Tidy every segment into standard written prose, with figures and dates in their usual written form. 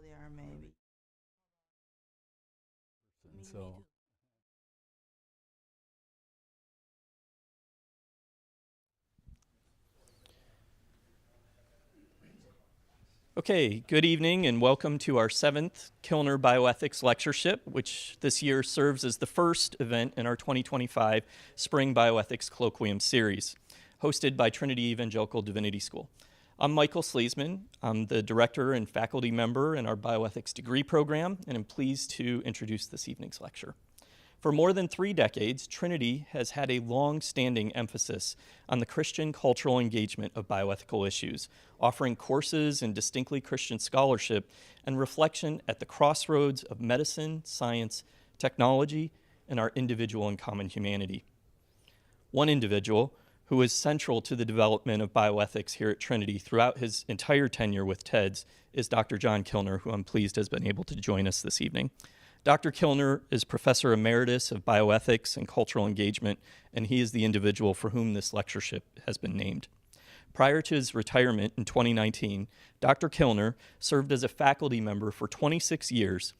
there, maybe. So, okay, good evening and welcome to our 7th Kilner Bioethics Lectureship, which this year serves as the first event in our 2025 Spring Bioethics Colloquium Series, hosted by Trinity Evangelical Divinity School. I'm Michael Sleesman. I'm the director and faculty member in our bioethics degree program, and I'm pleased to introduce this evening's lecture. For more than 3 decades, Trinity has had a long-standing emphasis on the Christian cultural engagement of bioethical issues, offering courses in distinctly Christian scholarship and reflection at the crossroads of medicine, science, technology, and our individual and common humanity. One individual who was central to the development of bioethics here at Trinity throughout his entire tenure with TEDS is Dr. John Kilner, who I'm pleased has been able to join us this evening. Dr. Kilner is Professor Emeritus of Bioethics and Cultural Engagement, and he is the individual for whom this lectureship has been named. Prior to his retirement in 2019, Dr. Kilner served as a faculty member for 26 years,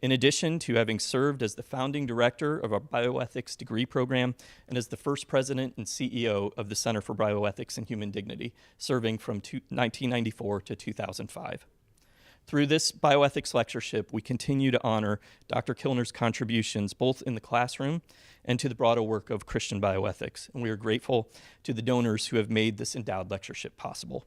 in addition to having served as the founding director of our bioethics degree program and as the first president and CEO of the Center for Bioethics and Human Dignity, serving from 1994 to 2005. Through this bioethics lectureship, we continue to honor Dr. Kilner's contributions both in the classroom and to the broader work of Christian bioethics, and we are grateful to the donors who have made this endowed lectureship possible.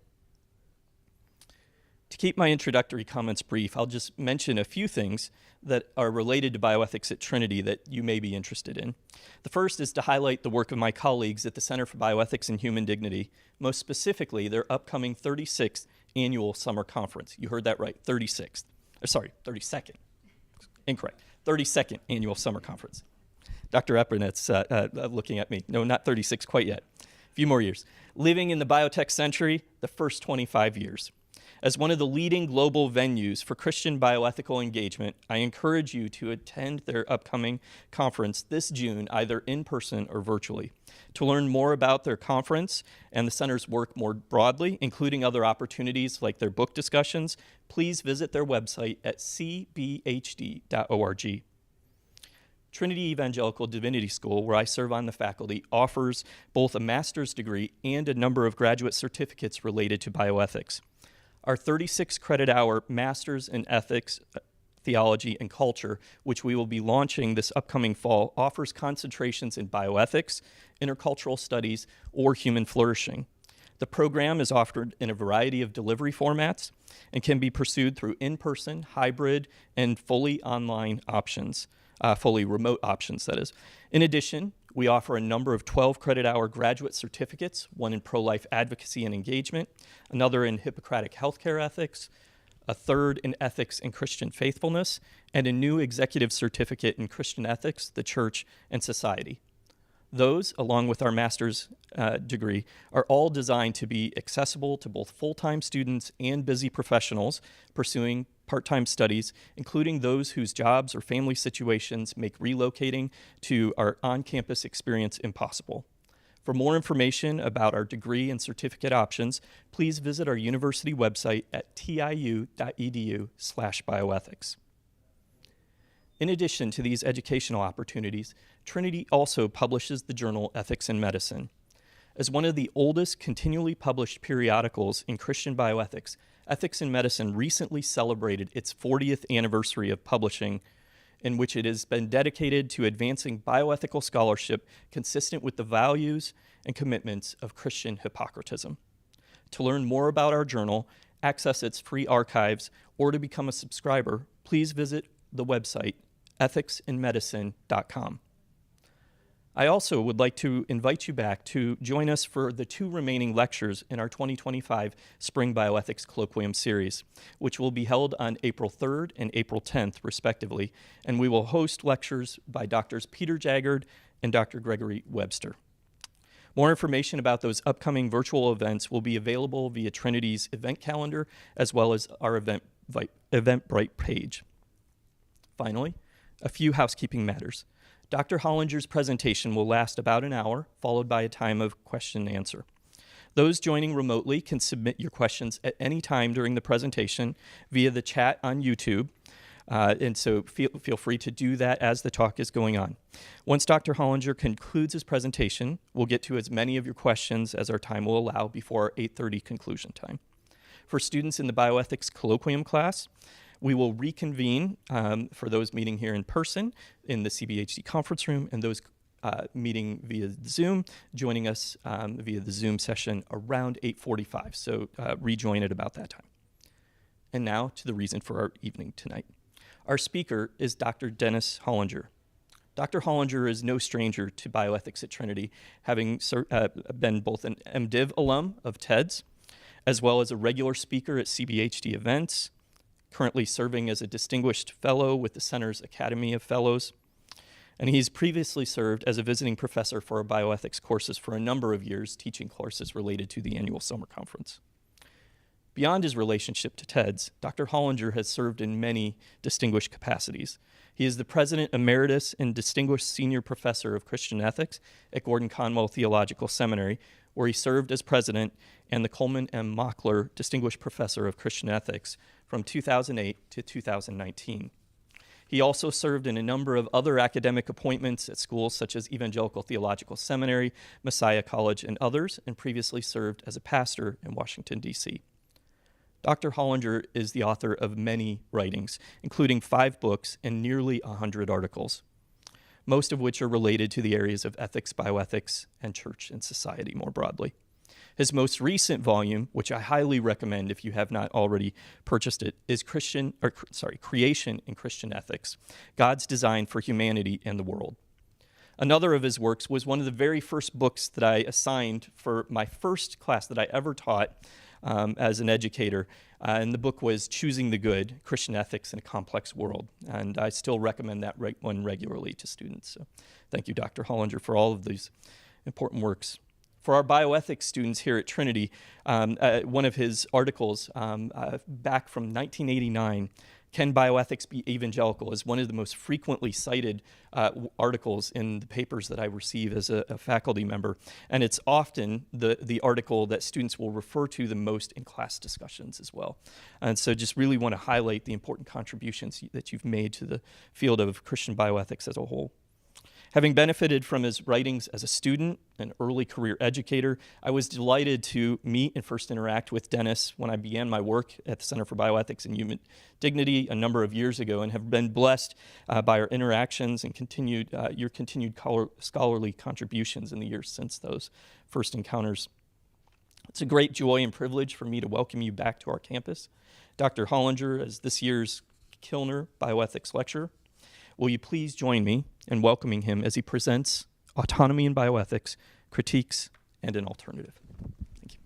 To keep my introductory comments brief, I'll just mention a few things that are related to bioethics at Trinity that you may be interested in. The first is to highlight the work of my colleagues at the Center for Bioethics and Human Dignity, most specifically their upcoming 36th annual summer conference. You heard that right, 36th. 32nd. Incorrect. 32nd annual summer conference. Dr. Eppernet's looking at me. No, not 36 quite yet. A few more years. Living in the biotech century, the first 25 years. As one of the leading global venues for Christian bioethical engagement, I encourage you to attend their upcoming conference this June, either in person or virtually. To learn more about their conference and the center's work more broadly, including other opportunities like their book discussions, please visit their website at cbhd.org. Trinity Evangelical Divinity School, where I serve on the faculty, offers both a master's degree and a number of graduate certificates related to bioethics. Our 36 credit hour Master's in Ethics, Theology, and Culture, which we will be launching this upcoming fall, offers concentrations in bioethics, intercultural studies, or human flourishing. The program is offered in a variety of delivery formats and can be pursued through in-person, hybrid, and fully online options, fully remote options, that is. In addition, we offer a number of 12 credit hour graduate certificates, one in pro-life advocacy and engagement, another in Hippocratic healthcare ethics, a third in ethics and Christian faithfulness, and a new executive certificate in Christian ethics, the church, and society. Those, along with our master's degree, are all designed to be accessible to both full-time students and busy professionals pursuing part-time studies, including those whose jobs or family situations make relocating to our on-campus experience impossible. For more information about our degree and certificate options, please visit our university website at tiu.edu/bioethics. In addition to these educational opportunities, Trinity also publishes the journal Ethics in Medicine. As one of the oldest continually published periodicals in Christian bioethics, Ethics in Medicine recently celebrated its 40th anniversary of publishing, in which it has been dedicated to advancing bioethical scholarship consistent with the values and commitments of Christian Hippocratism. To learn more about our journal, access its free archives, or to become a subscriber, please visit the website ethicsinmedicine.com. I also would like to invite you back to join us for the 2 remaining lectures in our 2025 Spring Bioethics Colloquium Series, which will be held on April 3rd and April 10th, respectively, and we will host lectures by Drs. Peter Jaggard and Dr. Gregory Webster. More information about those upcoming virtual events will be available via Trinity's event calendar, as well as our Eventbrite page. Finally, a few housekeeping matters. Dr. Hollinger's presentation will last about an hour, followed by a time of question and answer. Those joining remotely can submit your questions at any time during the presentation via the chat on YouTube. And so feel free to do that as the talk is going on. Once Dr. Hollinger concludes his presentation, we'll get to as many of your questions as our time will allow before our 8:30 conclusion time. For students in the Bioethics Colloquium class, we will reconvene for those meeting here in person in the CBHD conference room, and those meeting via Zoom, joining us via the Zoom session around 8:45. So rejoin at about that time. And now to the reason for our evening tonight. Our speaker is Dr. Dennis Hollinger. Dr. Hollinger is no stranger to bioethics at Trinity, having been both an MDiv alum of TEDS, as well as a regular speaker at CBHD events, currently serving as a distinguished fellow with the Center's Academy of Fellows. And he's previously served as a visiting professor for our bioethics courses for a number of years, teaching courses related to the annual summer conference. Beyond his relationship to TEDS, Dr. Hollinger has served in many distinguished capacities. He is the President Emeritus and Distinguished Senior Professor of Christian Ethics at Gordon-Conwell Theological Seminary, where he served as president, and the Colman M. Mockler Distinguished Professor of Christian Ethics from 2008 to 2019. He also served in a number of other academic appointments at schools such as Evangelical Theological Seminary, Messiah College, and others, and previously served as a pastor in Washington, D.C. Dr. Hollinger is the author of many writings, including 5 books and nearly 100 articles, most of which are related to the areas of ethics, bioethics, and church and society more broadly. His most recent volume, which I highly recommend if you have not already purchased it, is Creation in Christian Ethics, God's Design for Humanity and the World. Another of his works was one of the very first books that I assigned for my first class that I ever taught as an educator, and the book was Choosing the Good, Christian Ethics in a Complex World, and I still recommend that one regularly to students. So thank you, Dr. Hollinger, for all of these important works. For our bioethics students here at Trinity, one of his articles back from 1989, Can Bioethics Be Evangelical?, is one of the most frequently cited articles in the papers that I receive as a faculty member. And it's often the article that students will refer to the most in class discussions as well. And so just really want to highlight the important contributions that you've made to the field of Christian bioethics as a whole. Having benefited from his writings as a student, an early career educator, I was delighted to meet and first interact with Dennis when I began my work at the Center for Bioethics and Human Dignity a number of years ago, and have been blessed by our interactions and your continued scholarly contributions in the years since those first encounters. It's a great joy and privilege for me to welcome you back to our campus. Dr. Hollinger, as this year's Kilner Bioethics Lecturer, will you please join me in welcoming him as he presents Autonomy in Bioethics, Critiques, and an Alternative. Thank you.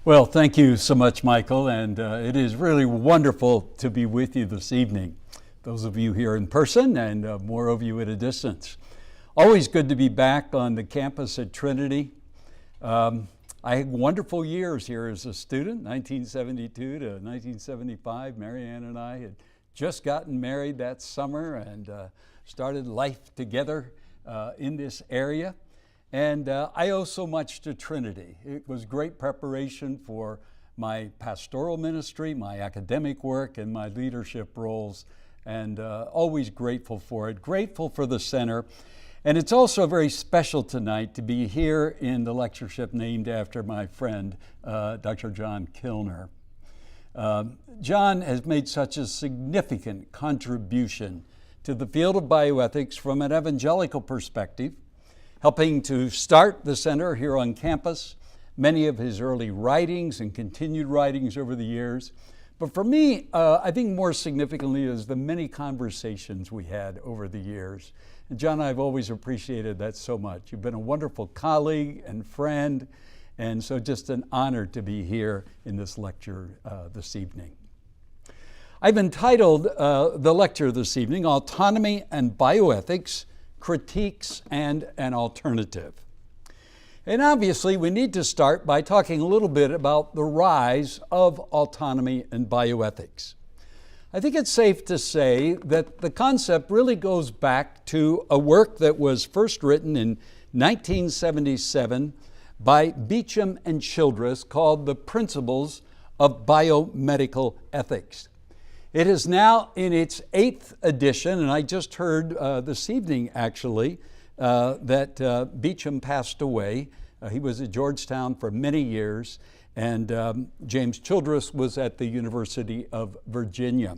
Well, thank you so much, Michael, and it is really wonderful to be with you this evening. Those of you here in person and more of you at a distance. Always good to be back on the campus at Trinity. I had wonderful years here as a student, 1972 to 1975. Mary Ann and I had just gotten married that summer and started life together in this area. And I owe so much to Trinity. It was great preparation for my pastoral ministry, my academic work, and my leadership roles, and always grateful for it. Grateful for the center. And it's also very special tonight to be here in the lectureship named after my friend, Dr. John Kilner. John has made such a significant contribution to the field of bioethics from an evangelical perspective, helping to start the center here on campus, many of his early writings and continued writings over the years. But for me, I think more significantly is the many conversations we had over the years. And John, I've always appreciated that so much. You've been a wonderful colleague and friend, and so just an honor to be here in this lecture this evening. I've entitled the lecture this evening, Autonomy and Bioethics, Critiques and an Alternative. And obviously, we need to start by talking a little bit about the rise of autonomy and bioethics. I think it's safe to say that the concept really goes back to a work that was first written in 1977 by Beecham and Childress called The Principles of Biomedical Ethics. It is now in its 8th edition, and I just heard this evening actually that Beecham passed away. He was at Georgetown for many years, and James Childress was at the University of Virginia.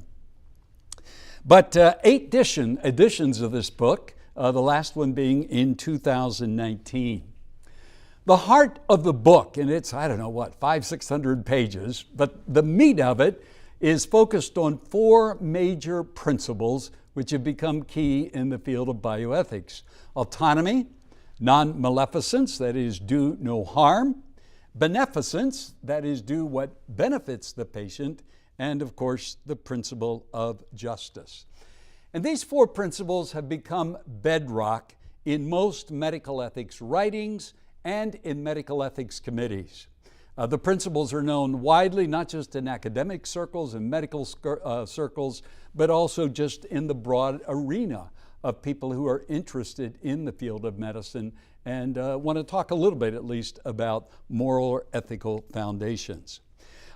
But 8 editions of this book, the last one being in 2019. The heart of the book, and it's, 500-600 pages, but the meat of it is focused on 4 major principles which have become key in the field of bioethics. Autonomy, non-maleficence, that is, do no harm, beneficence, that is, do what benefits the patient, and of course, the principle of justice. And these 4 principles have become bedrock in most medical ethics writings and in medical ethics committees. The principles are known widely, not just in academic circles and medical circles, but also just in the broad arena of people who are interested in the field of medicine and want to talk a little bit at least about moral or ethical foundations.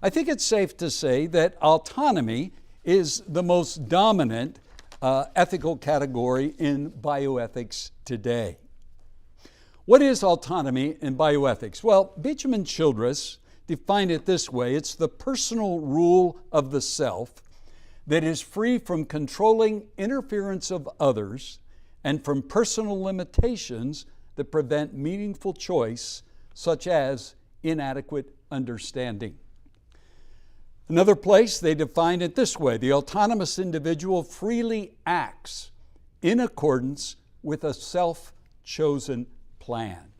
I think it's safe to say that autonomy is the most dominant ethical category in bioethics today. What is autonomy in bioethics? Well, Beecham and Childress define it this way. It's the personal rule of the self that is free from controlling interference of others and from personal limitations that prevent meaningful choice, such as inadequate understanding. Another place, they define it this way: the autonomous individual freely acts in accordance with a self-chosen plan.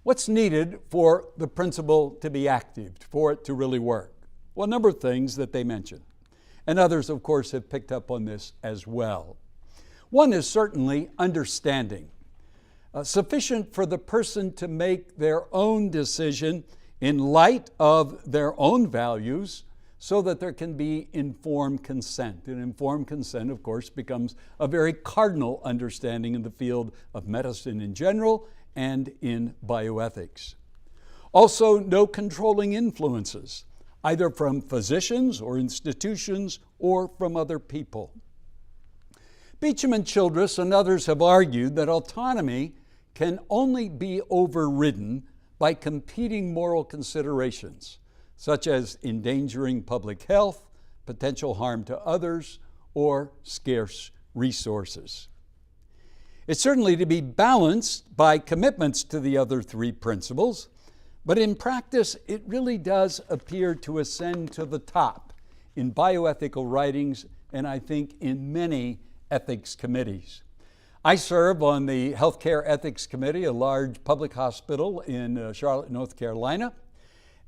What's needed for the principle to be active, for it to really work? Well, a number of things that they mention. And others, of course, have picked up on this as well. One is certainly understanding. Sufficient for the person to make their own decision in light of their own values so that there can be informed consent. And informed consent, of course, becomes a very cardinal understanding in the field of medicine in general and in bioethics. Also, no controlling influences, either from physicians or institutions or from other people. Beecham and Childress and others have argued that autonomy can only be overridden by competing moral considerations, such as endangering public health, potential harm to others, or scarce resources. It's certainly to be balanced by commitments to the other 3 principles, but in practice, it really does appear to ascend to the top in bioethical writings and I think in many ethics committees. I serve on the Healthcare Ethics Committee, a large public hospital in Charlotte, North Carolina.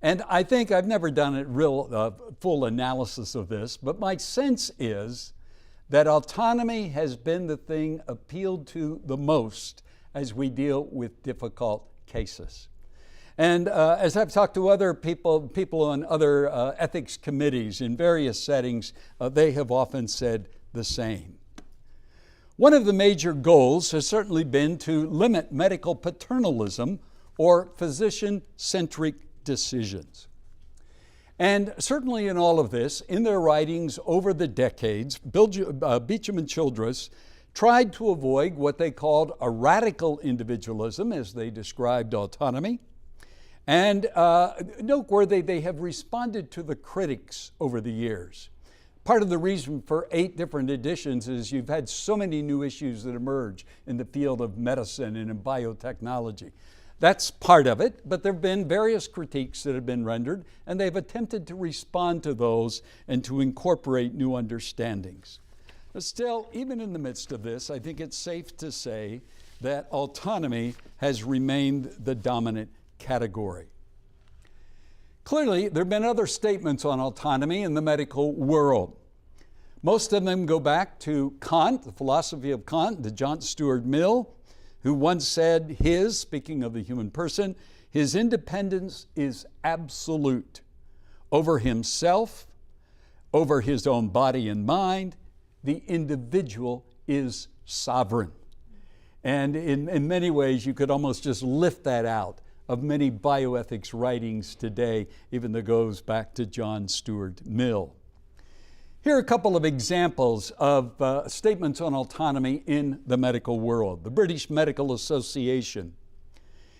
And I think I've never done a real full analysis of this, but my sense is that autonomy has been the thing appealed to the most as we deal with difficult cases. And as I've talked to other people on other ethics committees in various settings, they have often said the same. One of the major goals has certainly been to limit medical paternalism or physician-centric decisions. And certainly in all of this, in their writings over the decades, Beecham and Childress tried to avoid what they called a radical individualism, as they described autonomy. And noteworthy, they have responded to the critics over the years. Part of the reason for 8 different editions is you've had so many new issues that emerge in the field of medicine and in biotechnology. That's part of it, but there have been various critiques that have been rendered, and they've attempted to respond to those and to incorporate new understandings. But still, even in the midst of this, I think it's safe to say that autonomy has remained the dominant category. Clearly, there have been other statements on autonomy in the medical world. Most of them go back to Kant, the philosophy of Kant, to John Stuart Mill, who once said speaking of the human person, his independence is absolute over himself, over his own body and mind. The individual is sovereign. And in many ways, you could almost just lift that out of many bioethics writings today, even that goes back to John Stuart Mill. Here are a couple of examples of statements on autonomy in the medical world. The British Medical Association.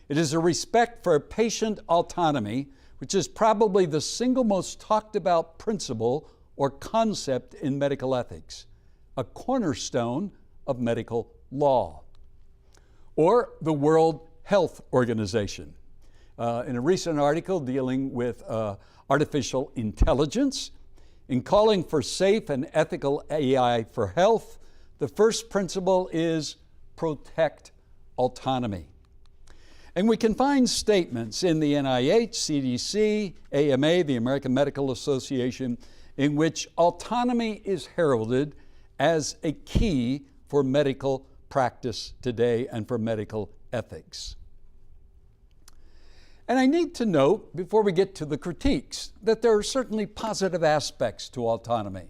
It is a respect for patient autonomy, which is probably the single most talked about principle or concept in medical ethics, a cornerstone of medical law. Or the World Health Organization. In a recent article dealing with artificial intelligence, in calling for safe and ethical AI for health, the first principle is protect autonomy. And we can find statements in the NIH, CDC, AMA, the American Medical Association, in which autonomy is heralded as a key for medical practice today and for medical ethics. And I need to note, before we get to the critiques, that there are certainly positive aspects to autonomy.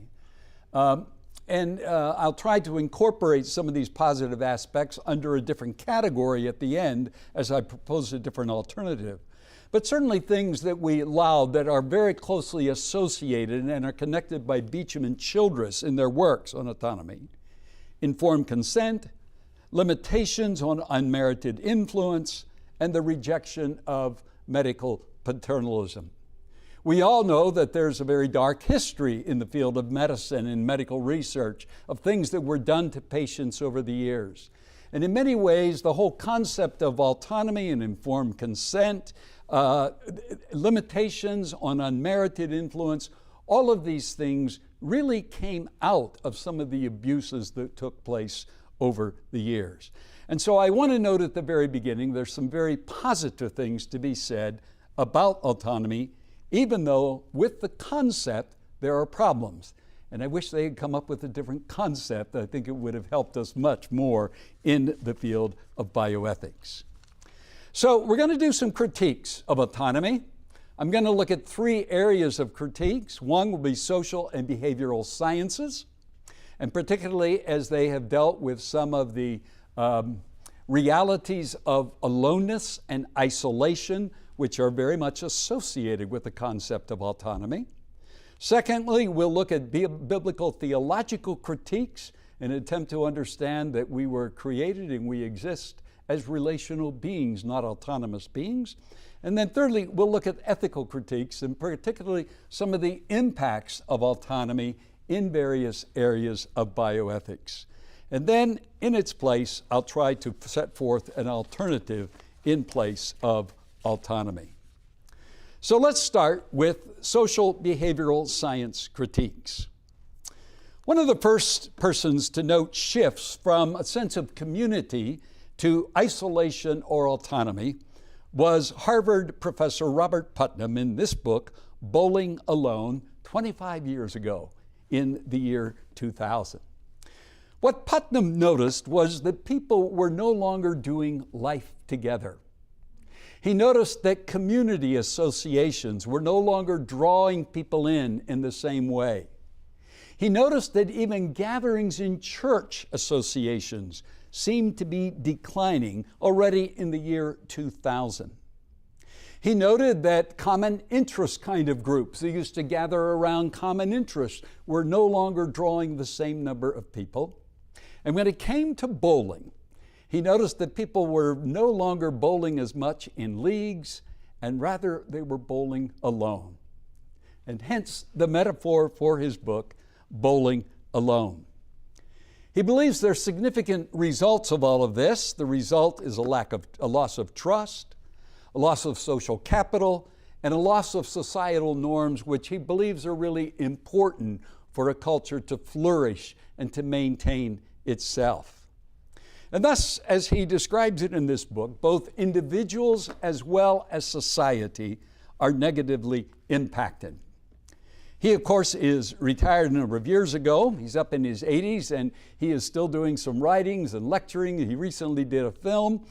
I'll try to incorporate some of these positive aspects under a different category at the end as I propose a different alternative. But certainly things that we allow that are very closely associated and are connected by Beecham and Childress in their works on autonomy. Informed consent, limitations on unmerited influence, and the rejection of medical paternalism. We all know that there's a very dark history in the field of medicine and medical research of things that were done to patients over the years. And in many ways, the whole concept of autonomy and informed consent, limitations on unmerited influence, all of these things really came out of some of the abuses that took place over the years. And so I want to note at the very beginning, there's some very positive things to be said about autonomy, even though with the concept, there are problems. And I wish they had come up with a different concept. I think it would have helped us much more in the field of bioethics. So we're going to do some critiques of autonomy. I'm going to look at three areas of critiques. One will be social and behavioral sciences, and particularly as they have dealt with some of the realities of aloneness and isolation, which are very much associated with the concept of autonomy. Secondly, we'll look at biblical theological critiques in an attempt to understand that we were created and we exist as relational beings, not autonomous beings. And then thirdly, we'll look at ethical critiques and particularly some of the impacts of autonomy in various areas of bioethics. And then, in its place, I'll try to set forth an alternative in place of autonomy. So let's start with social behavioral science critiques. One of the first persons to note shifts from a sense of community to isolation or autonomy was Harvard professor Robert Putnam in this book, Bowling Alone, 25 years ago in the year 2000. What Putnam noticed was that people were no longer doing life together. He noticed that community associations were no longer drawing people in the same way. He noticed that even gatherings in church associations seemed to be declining already in the year 2000. He noted that common interest kind of groups that used to gather around common interests were no longer drawing the same number of people. And when it came to bowling, he noticed that people were no longer bowling as much in leagues, and rather they were bowling alone. And hence the metaphor for his book, Bowling Alone. He believes there are significant results of all of this. The result is a loss of trust, a loss of social capital, and a loss of societal norms, which he believes are really important for a culture to flourish and to maintain itself. And thus, as he describes it in this book, both individuals as well as society are negatively impacted. He, of course, is retired a number of years ago. He's up in his 80s, and he is still doing some writings and lecturing. He recently did a film.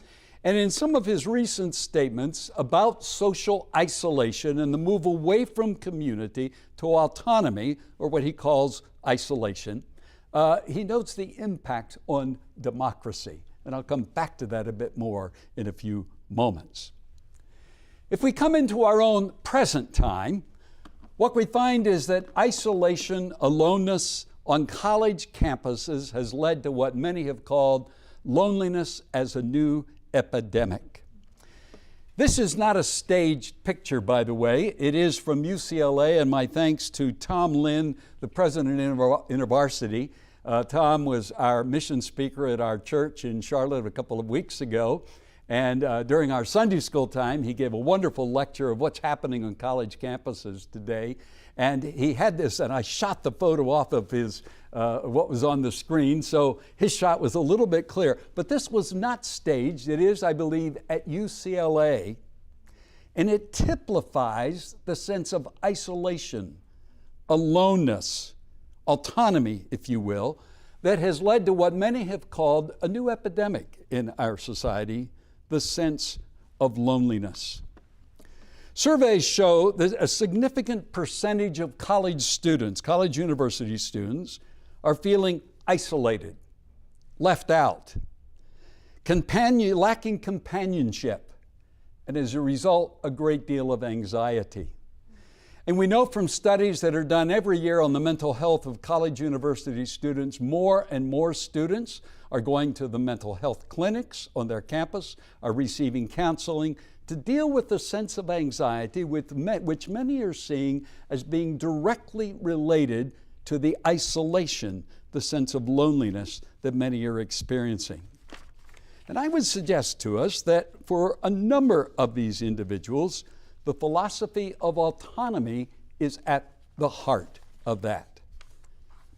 And in some of his recent statements about social isolation and the move away from community to autonomy, or what he calls isolation, he notes the impact on democracy. And I'll come back to that a bit more in a few moments. If we come into our own present time, what we find is that isolation, aloneness on college campuses has led to what many have called loneliness as a new epidemic. This is not a staged picture, by the way. It is from UCLA, and my thanks to Tom Lynn, the president of InterVarsity. Tom was our mission speaker at our church in Charlotte a couple of weeks ago. And during our Sunday school time, he gave a wonderful lecture of what's happening on college campuses today. And he had this, and I shot the photo off of his, what was on the screen, so his shot was a little bit clear. But this was not staged. It is, I believe, at UCLA. And it typifies the sense of isolation, aloneness, autonomy, if you will, that has led to what many have called a new epidemic in our society, the sense of loneliness. Surveys show that a significant percentage of college students, college university students, are feeling isolated, left out, lacking companionship, and as a result, a great deal of anxiety. And we know from studies that are done every year on the mental health of college university students, more and more students are going to the mental health clinics on their campus, are receiving counseling to deal with the sense of anxiety which many are seeing as being directly related to the isolation, the sense of loneliness that many are experiencing. And I would suggest to us that for a number of these individuals, the philosophy of autonomy is at the heart of that.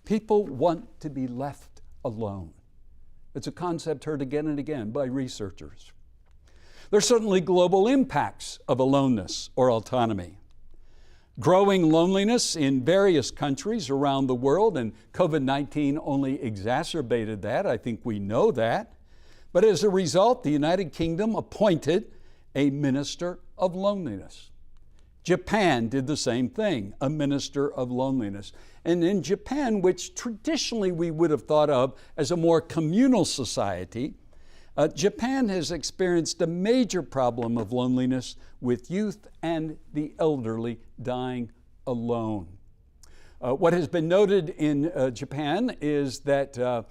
People want to be left alone. It's a concept heard again and again by researchers. There's certainly global impacts of aloneness or autonomy. Growing loneliness in various countries around the world, and COVID-19 only exacerbated that. I think we know that. But as a result, the United Kingdom appointed a minister of loneliness. Japan did the same thing, a minister of loneliness. And in Japan, which traditionally we would have thought of as a more communal society, Japan has experienced a major problem of loneliness with youth and the elderly dying alone. What has been noted in Japan is that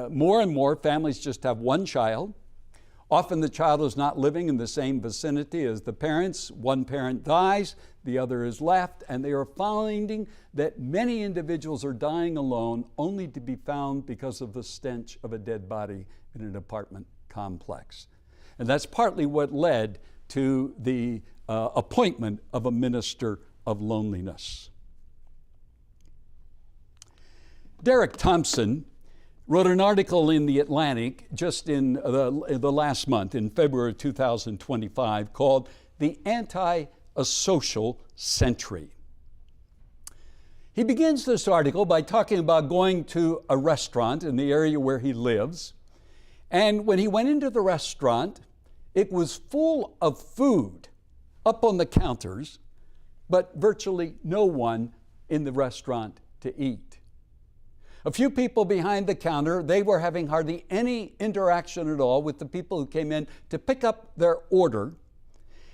more and more families just have one child. Often the child is not living in the same vicinity as the parents. One parent dies, the other is left, and they are finding that many individuals are dying alone only to be found because of the stench of a dead body in an apartment complex. And that's partly what led to the appointment of a minister of loneliness. Derek Thompson wrote an article in The Atlantic just in the last month, in February 2025, called The Anti-Social Century. He begins this article by talking about going to a restaurant in the area where he lives. And when he went into the restaurant, it was full of food up on the counters, but virtually no one in the restaurant to eat. A few people behind the counter, they were having hardly any interaction at all with the people who came in to pick up their order.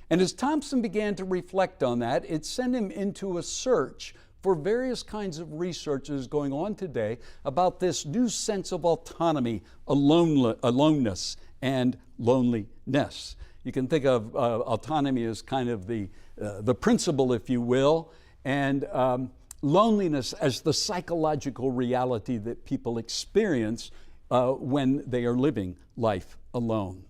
And as Thompson began to reflect on that, it sent him into a search for various kinds of researches going on today about this new sense of autonomy, aloneness, and loneliness. You can think of autonomy as kind of the principle, if you will, and loneliness as the psychological reality that people experience when they are living life alone.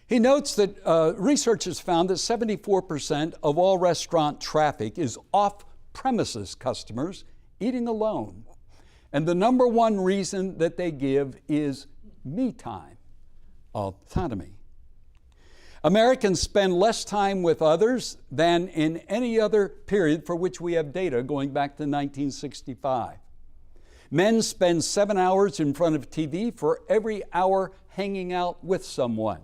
He notes that research has found that 74% of all restaurant traffic is off-premises customers eating alone. And the number one reason that they give is me time, autonomy. Americans spend less time with others than in any other period for which we have data going back to 1965. Men spend 7 hours in front of TV for every hour hanging out with someone.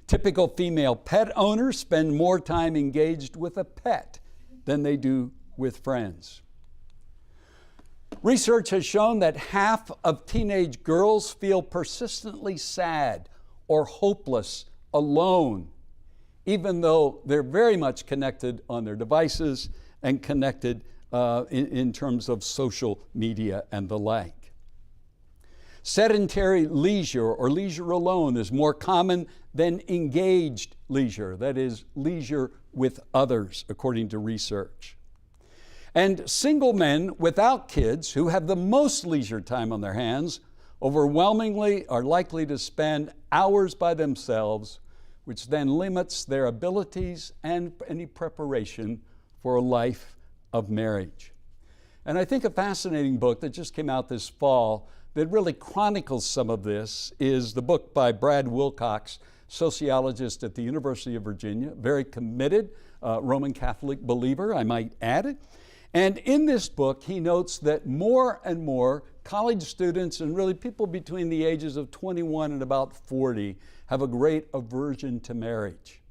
Typical female pet owners spend more time engaged with a pet than they do with friends. Research has shown that half of teenage girls feel persistently sad or hopeless, alone, even though they're very much connected on their devices and connected in terms of social media and the like. Sedentary leisure or leisure alone is more common than engaged leisure, that is, leisure with others, according to research. And single men without kids who have the most leisure time on their hands overwhelmingly are likely to spend hours by themselves, which then limits their abilities and any preparation for a life of marriage. And I think a fascinating book that just came out this fall that really chronicles some of this is the book by Brad Wilcox, sociologist at the University of Virginia, very committed Roman Catholic believer, I might add. And in this book, he notes that more and more college students and really people between the ages of 21 and about 40 have a great aversion to marriage.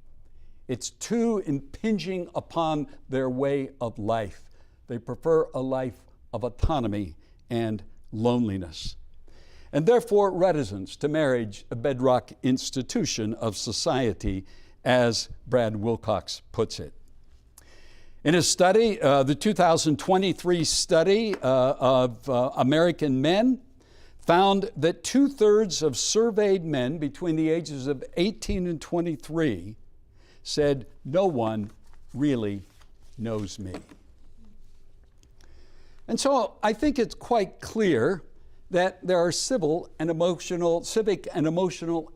It's too impinging upon their way of life. They prefer a life of autonomy and loneliness. And therefore, reticence to marriage, a bedrock institution of society, as Brad Wilcox puts it. In a study, the 2023 study of American men found that 2/3 of surveyed men between the ages of 18 and 23 said, "No one really knows me." And so I think it's quite clear that there are civic and emotional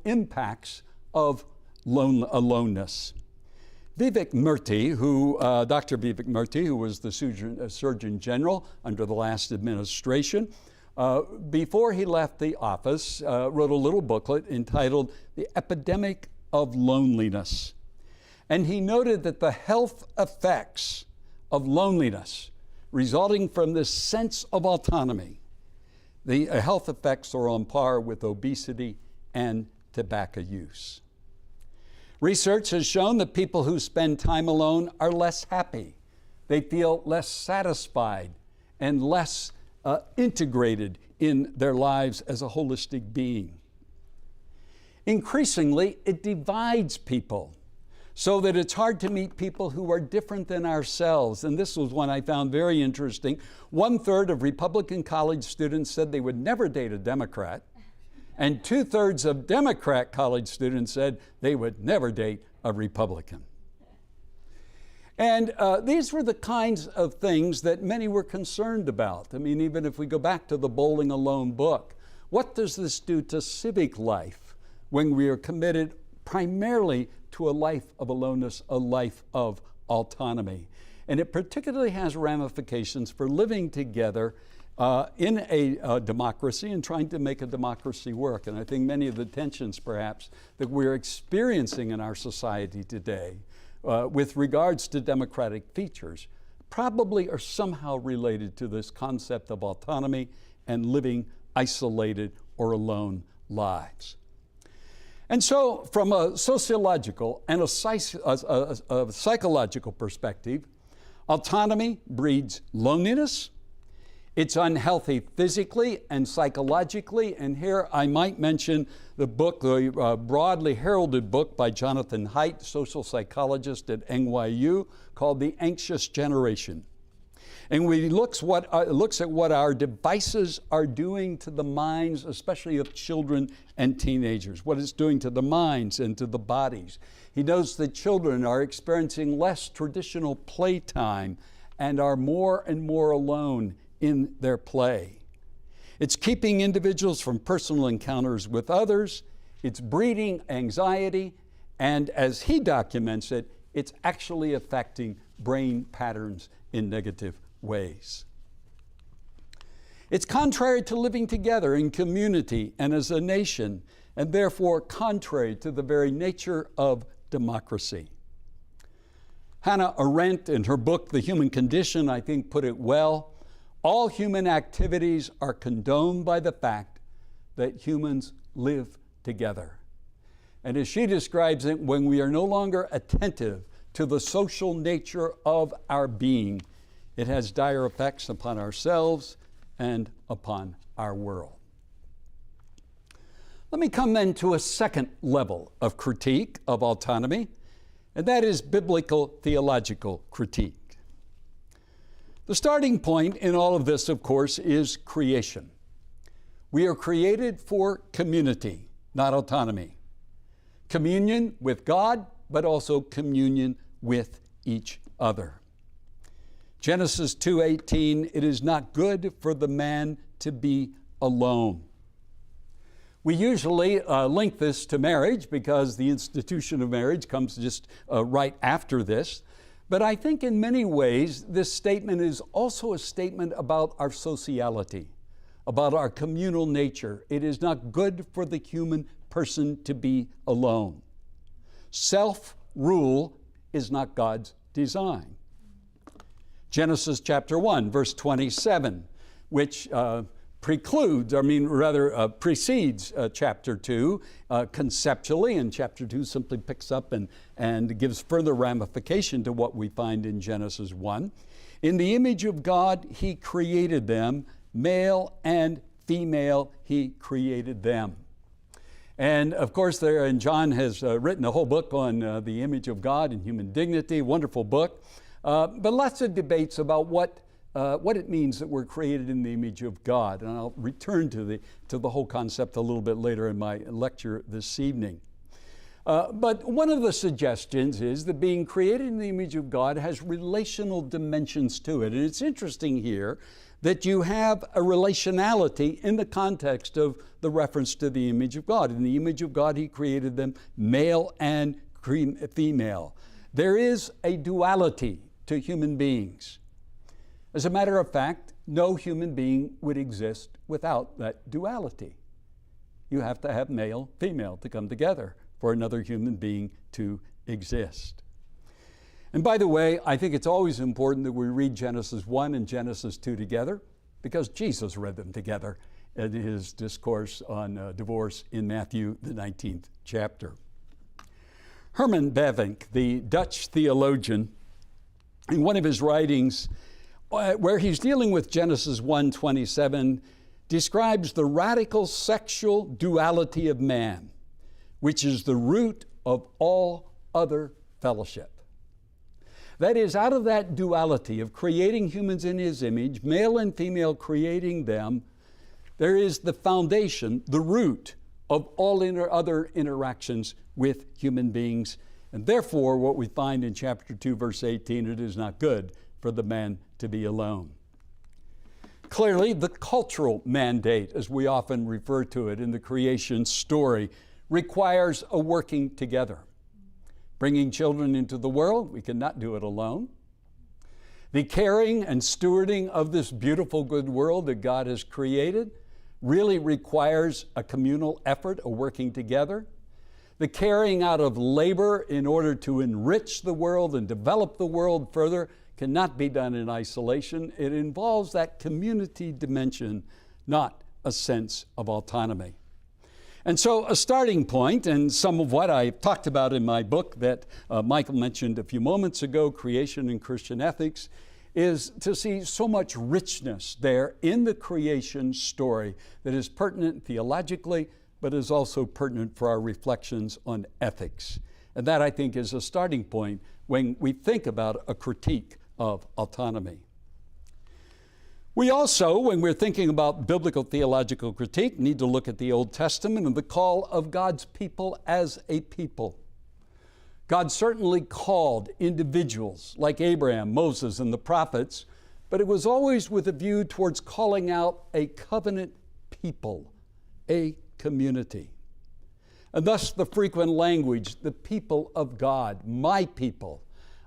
impacts of aloneness. Dr. Vivek Murthy, who was the Surgeon General under the last administration, before he left the office, wrote a little booklet entitled "The Epidemic of Loneliness." And he noted that the health effects of loneliness resulting from this sense of autonomy, the health effects are on par with obesity and tobacco use. Research has shown that people who spend time alone are less happy. They feel less satisfied and less integrated in their lives as a holistic being. Increasingly, it divides people so that it's hard to meet people who are different than ourselves. And this was one I found very interesting. 1/3 of Republican college students said they would never date a Democrat. And 2/3 of Democrat college students said they would never date a Republican. And these were the kinds of things that many were concerned about. I mean, even if we go back to the Bowling Alone book, what does this do to civic life when we are committed primarily to a life of aloneness, a life of autonomy? And it particularly has ramifications for living together in a democracy and trying to make a democracy work. And I think many of the tensions, perhaps, that we're experiencing in our society today with regards to democratic features probably are somehow related to this concept of autonomy and living isolated or alone lives. And so, from a sociological and a psychological perspective, autonomy breeds loneliness. It's unhealthy physically and psychologically, and here I might mention the book, the broadly heralded book by Jonathan Haidt, social psychologist at NYU, called The Anxious Generation. And it looks at what our devices are doing to the minds, especially of children and teenagers, what it's doing to the minds and to the bodies. He knows that children are experiencing less traditional playtime and are more and more alone in their play. It's keeping individuals from personal encounters with others. It's breeding anxiety. And as he documents it, it's actually affecting brain patterns in negative ways. It's contrary to living together in community and as a nation, and therefore contrary to the very nature of democracy. Hannah Arendt, in her book, The Human Condition, I think put it well. All human activities are condoned by the fact that humans live together. And as she describes it, when we are no longer attentive to the social nature of our being, it has dire effects upon ourselves and upon our world. Let me come then to a second level of critique of autonomy, and that is biblical theological critique. The starting point in all of this, of course, is creation. We are created for community, not autonomy. Communion with God, but also communion with each other. Genesis 2:18, it is not good for the man to be alone. We usually link this to marriage because the institution of marriage comes just right after this. But I think in many ways, this statement is also a statement about our sociality, about our communal nature. It is not good for the human person to be alone. Self-rule is not God's design. Genesis chapter 1, verse 27, which precedes chapter 2 conceptually, and chapter 2 simply picks up and gives further ramification to what we find in Genesis 1. In the image of God, He created them, male and female, He created them. And of course, and John has written a whole book on the image of God and human dignity, wonderful book. But lots of debates about what it means that we're created in the image of God. And I'll return to the whole concept a little bit later in my lecture this evening. But one of the suggestions is that being created in the image of God has relational dimensions to it. And it's interesting here that you have a relationality in the context of the reference to the image of God. In the image of God, He created them male and female. There is a duality to human beings. As a matter of fact, no human being would exist without that duality. You have to have male, female to come together for another human being to exist. And by the way, I think it's always important that we read Genesis 1 and Genesis 2 together, because Jesus read them together in His discourse on divorce in Matthew, the 19th chapter. Herman Bavinck, the Dutch theologian, in one of his writings, where he's dealing with Genesis 1:27, describes the radical sexual duality of man, which is the root of all other fellowship. That is, out of that duality of creating humans in His image, male and female creating them, there is the foundation, the root of all other interactions with human beings. And therefore, what we find in chapter 2, verse 18, it is not good for the man to be alone. Clearly, the cultural mandate, as we often refer to it in the creation story, requires a working together. Bringing children into the world, we cannot do it alone. The caring and stewarding of this beautiful, good world that God has created really requires a communal effort, a working together. The carrying out of labor in order to enrich the world and develop the world further cannot be done in isolation. It involves that community dimension, not a sense of autonomy. And so a starting point, and some of what I talked about in my book that Michael mentioned a few moments ago, Creation and Christian Ethics, is to see so much richness there in the creation story that is pertinent theologically, but is also pertinent for our reflections on ethics. And that, I think, is a starting point when we think about a critique of autonomy. We also, when we're thinking about biblical theological critique, need to look at the Old Testament and the call of God's people as a people. God certainly called individuals like Abraham, Moses, and the prophets, but it was always with a view towards calling out a covenant people, a community. And thus the frequent language, the people of God, my people.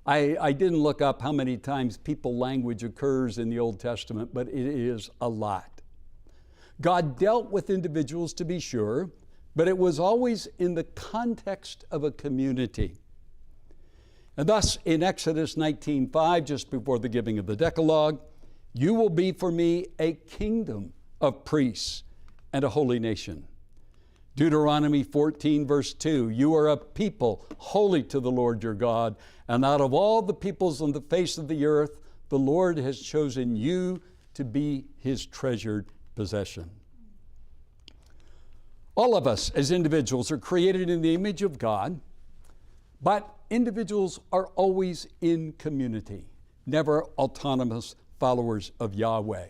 I didn't look up how many times people language occurs in the Old Testament, but it is a lot. God dealt with individuals, to be sure, but it was always in the context of a community. And thus, in Exodus 19:5, just before the giving of the Decalogue, you will be for me a kingdom of priests and a holy nation. Deuteronomy 14, verse 2, you are a people holy to the Lord your God, and out of all the peoples on the face of the earth, the Lord has chosen you to be his treasured possession. All of us as individuals are created in the image of God, but individuals are always in community, never autonomous followers of Yahweh.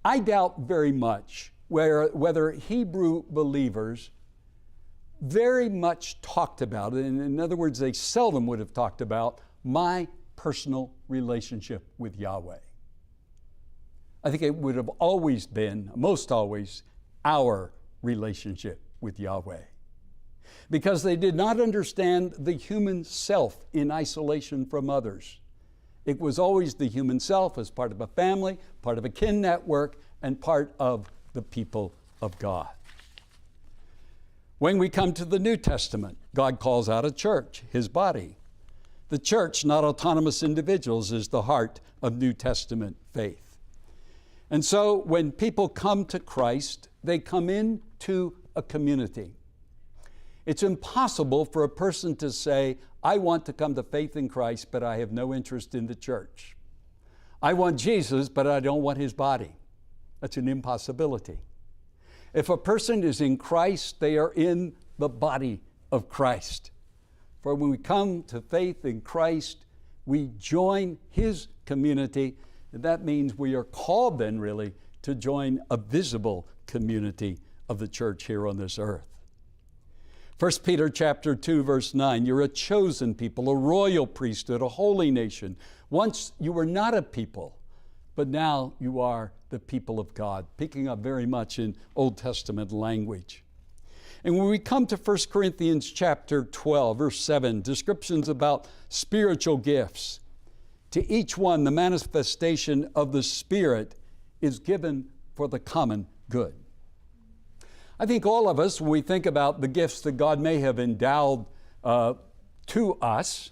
I doubt very much whether Hebrew believers very much talked about it, and in other words, they seldom would have talked about my personal relationship with Yahweh. I think it would have always been, most always, our relationship with Yahweh. Because they did not understand the human self in isolation from others. It was always the human self as part of a family, part of a kin network, and part of the people of God. When we come to the New Testament, God calls out a church, his body. The church, not autonomous individuals, is the heart of New Testament faith. And so when people come to Christ, they come into a community. It's impossible for a person to say, I want to come to faith in Christ, but I have no interest in the church. I want Jesus, but I don't want his body. That's an impossibility. If a person is in Christ, they are in the body of Christ. For when we come to faith in Christ, we join his community, and that means we are called then really to join a visible community of the church here on this earth. 1 Peter chapter 2, verse 9, you're a chosen people, a royal priesthood, a holy nation. Once you were not a people, but now you are the people of God, picking up very much in Old Testament language. And when we come to 1 Corinthians chapter 12, verse 7, descriptions about spiritual gifts, to each one the manifestation of the Spirit is given for the common good. I think all of us, when we think about the gifts that God may have endowed to us,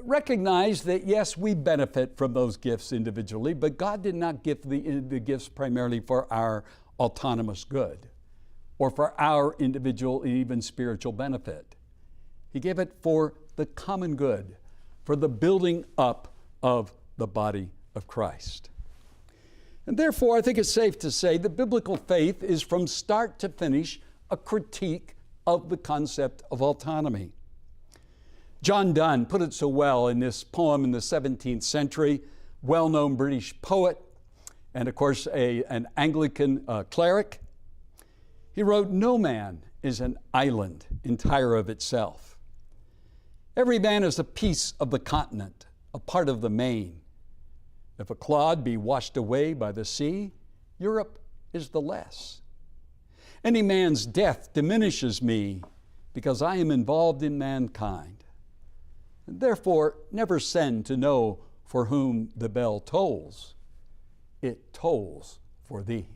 recognize that yes, we benefit from those gifts individually, but God did not give the gifts primarily for our autonomous good or for our individual, even spiritual benefit. He gave it for the common good, for the building up of the body of Christ. And therefore, I think it's safe to say that biblical faith is from start to finish a critique of the concept of autonomy. John Donne put it so well in this poem in the 17th century, well-known British poet, and of course an Anglican cleric. He wrote, no man is an island entire of itself. Every man is a piece of the continent, a part of the main. If a clod be washed away by the sea, Europe is the less. Any man's death diminishes me because I am involved in mankind. And therefore, never send to know for whom the bell tolls. It tolls for thee.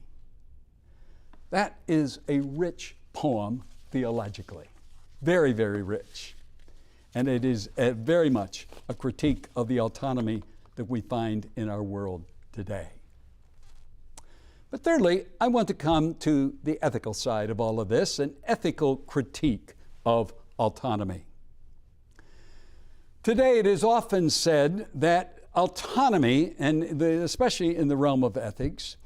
That is a rich poem theologically. Very, very rich. And it is very much a critique of the autonomy that we find in our world today. But thirdly, I want to come to the ethical side of all of this, an ethical critique of autonomy. Today it is often said that autonomy, and especially in the realm of ethics,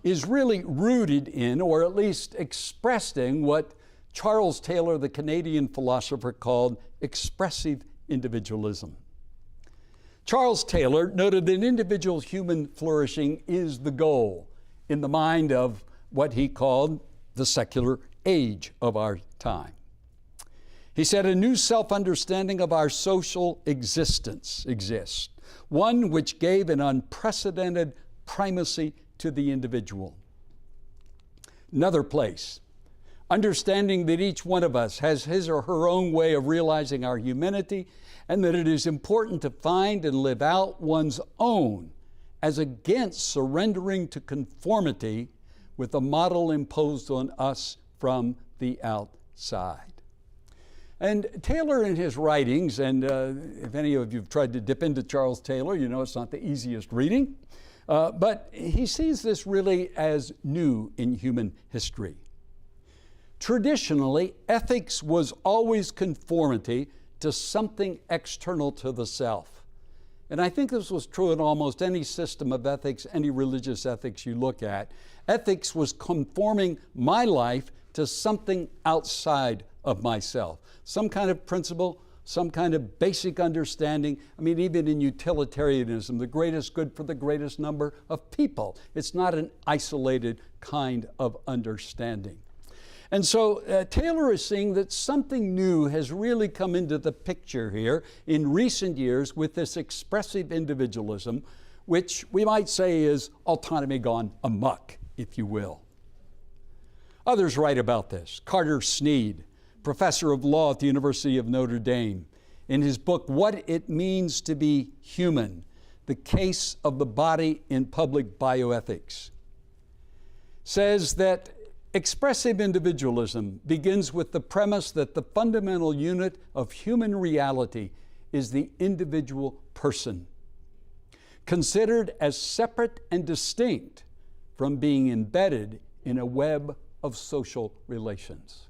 is really rooted in, or at least expressed in, what Charles Taylor, the Canadian philosopher, called expressive individualism. Charles Taylor noted that individual human flourishing is the goal in the mind of what he called the secular age of our time. He said, a new self-understanding of our social existence exists, one which gave an unprecedented primacy to the individual. Another place, understanding that each one of us has his or her own way of realizing our humanity, and that it is important to find and live out one's own as against surrendering to conformity with the model imposed on us from the outside. And Taylor in his writings, and if any of you have tried to dip into Charles Taylor, you know it's not the easiest reading, but he sees this really as new in human history. Traditionally, ethics was always conformity to something external to the self. And I think this was true in almost any system of ethics, any religious ethics you look at. Ethics was conforming my life to something outside of myself, some kind of principle, some kind of basic understanding. I mean, even in utilitarianism, the greatest good for the greatest number of people. It's not an isolated kind of understanding. And so Taylor is seeing that something new has really come into the picture here in recent years with this expressive individualism, which we might say is autonomy gone amok, if you will. Others write about this. Carter Snead, professor of law at the University of Notre Dame, in his book, What It Means to Be Human, The Case of the Body in Public Bioethics, says that expressive individualism begins with the premise that the fundamental unit of human reality is the individual person, considered as separate and distinct from being embedded in a web of social relations,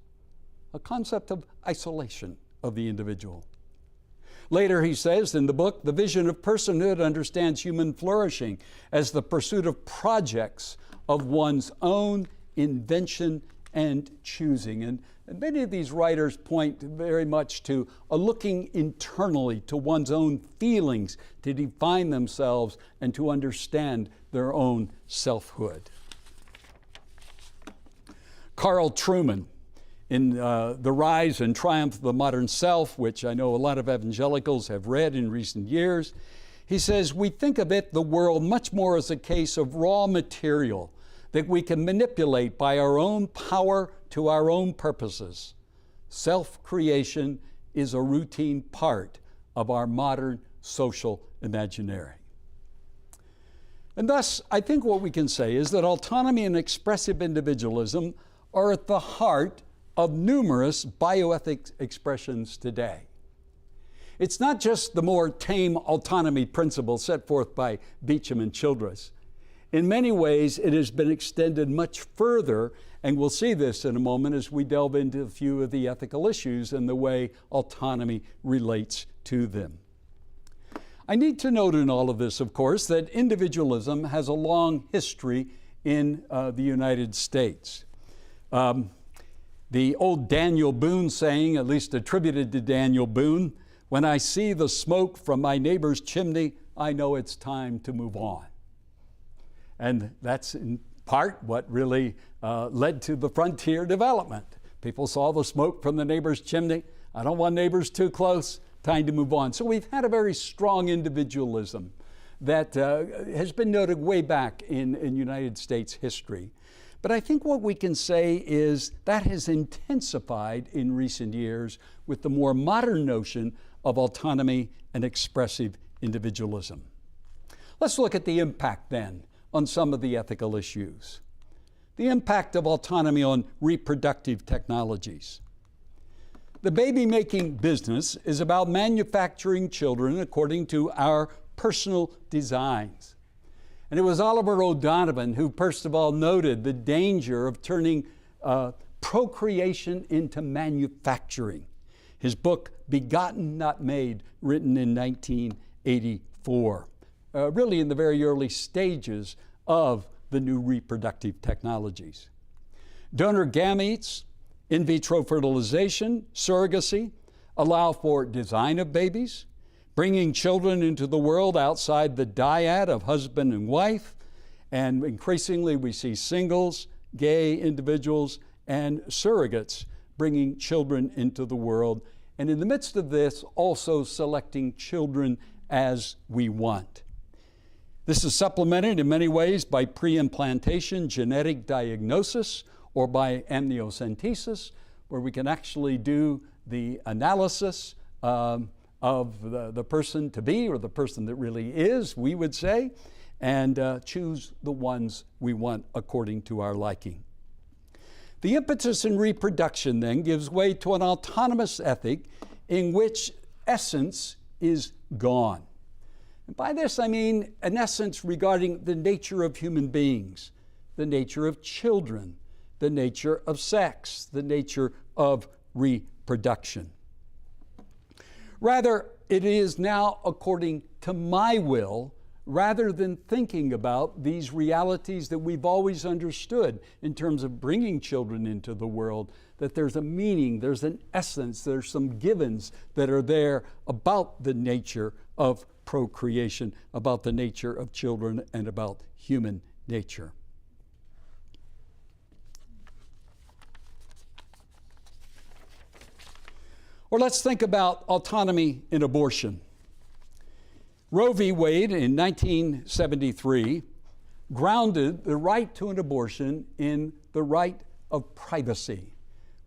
a concept of isolation of the individual. Later, he says in the book, the vision of personhood understands human flourishing as the pursuit of projects of one's own invention and choosing. And many of these writers point very much to looking internally to one's own feelings to define themselves and to understand their own selfhood. Carl Trueman, in The Rise and Triumph of the Modern Self, which I know a lot of evangelicals have read in recent years, he says, we think of it, the world, much more as a case of raw material that we can manipulate by our own power to our own purposes. Self-creation is a routine part of our modern social imaginary. And thus, I think what we can say is that autonomy and expressive individualism are at the heart of numerous bioethics expressions today. It's not just the more tame autonomy principle set forth by Beecham and Childress. In many ways, it has been extended much further, and we'll see this in a moment as we delve into a few of the ethical issues and the way autonomy relates to them. I need to note in all of this, of course, that individualism has a long history in the United States. The old Daniel Boone saying, at least attributed to Daniel Boone, when I see the smoke from my neighbor's chimney, I know it's time to move on. And that's in part what really led to the frontier development. People saw the smoke from the neighbor's chimney. I don't want neighbors too close, time to move on. So we've had a very strong individualism that has been noted way back in United States history. But I think what we can say is that has intensified in recent years with the more modern notion of autonomy and expressive individualism. Let's look at the impact then on some of the ethical issues. The impact of autonomy on reproductive technologies. The baby-making business is about manufacturing children according to our personal designs. And it was Oliver O'Donovan who first of all noted the danger of turning procreation into manufacturing. His book, Begotten Not Made, written in 1984, really in the very early stages of the new reproductive technologies. Donor gametes, in vitro fertilization, surrogacy, allow for design of babies, bringing children into the world outside the dyad of husband and wife, and increasingly we see singles, gay individuals, and surrogates bringing children into the world, and in the midst of this, also selecting children as we want. This is supplemented in many ways by pre-implantation genetic diagnosis or by amniocentesis, where we can actually do the analysis of the person to be, or the person that really is, we would say, and choose the ones we want according to our liking. The impetus in reproduction then gives way to an autonomous ethic in which essence is gone. And by this I mean an essence regarding the nature of human beings, the nature of children, the nature of sex, the nature of reproduction. Rather, it is now according to my will, rather than thinking about these realities that we've always understood in terms of bringing children into the world, that there's a meaning, there's an essence, there's some givens that are there about the nature of procreation, about the nature of children, and about human nature. Or let's think about autonomy in abortion. Roe v. Wade in 1973 grounded the right to an abortion in the right of privacy,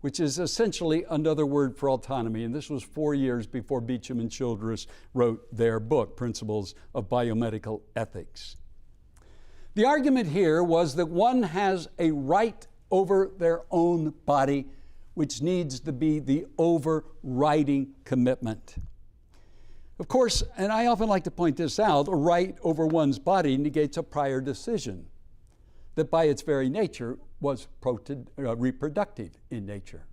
which is essentially another word for autonomy. And this was 4 years before Beecham and Childress wrote their book, Principles of Biomedical Ethics. The argument here was that one has a right over their own body, which needs to be the overriding commitment. Of course, and I often like to point this out, a right over one's body negates a prior decision that by its very nature was reproductive in nature.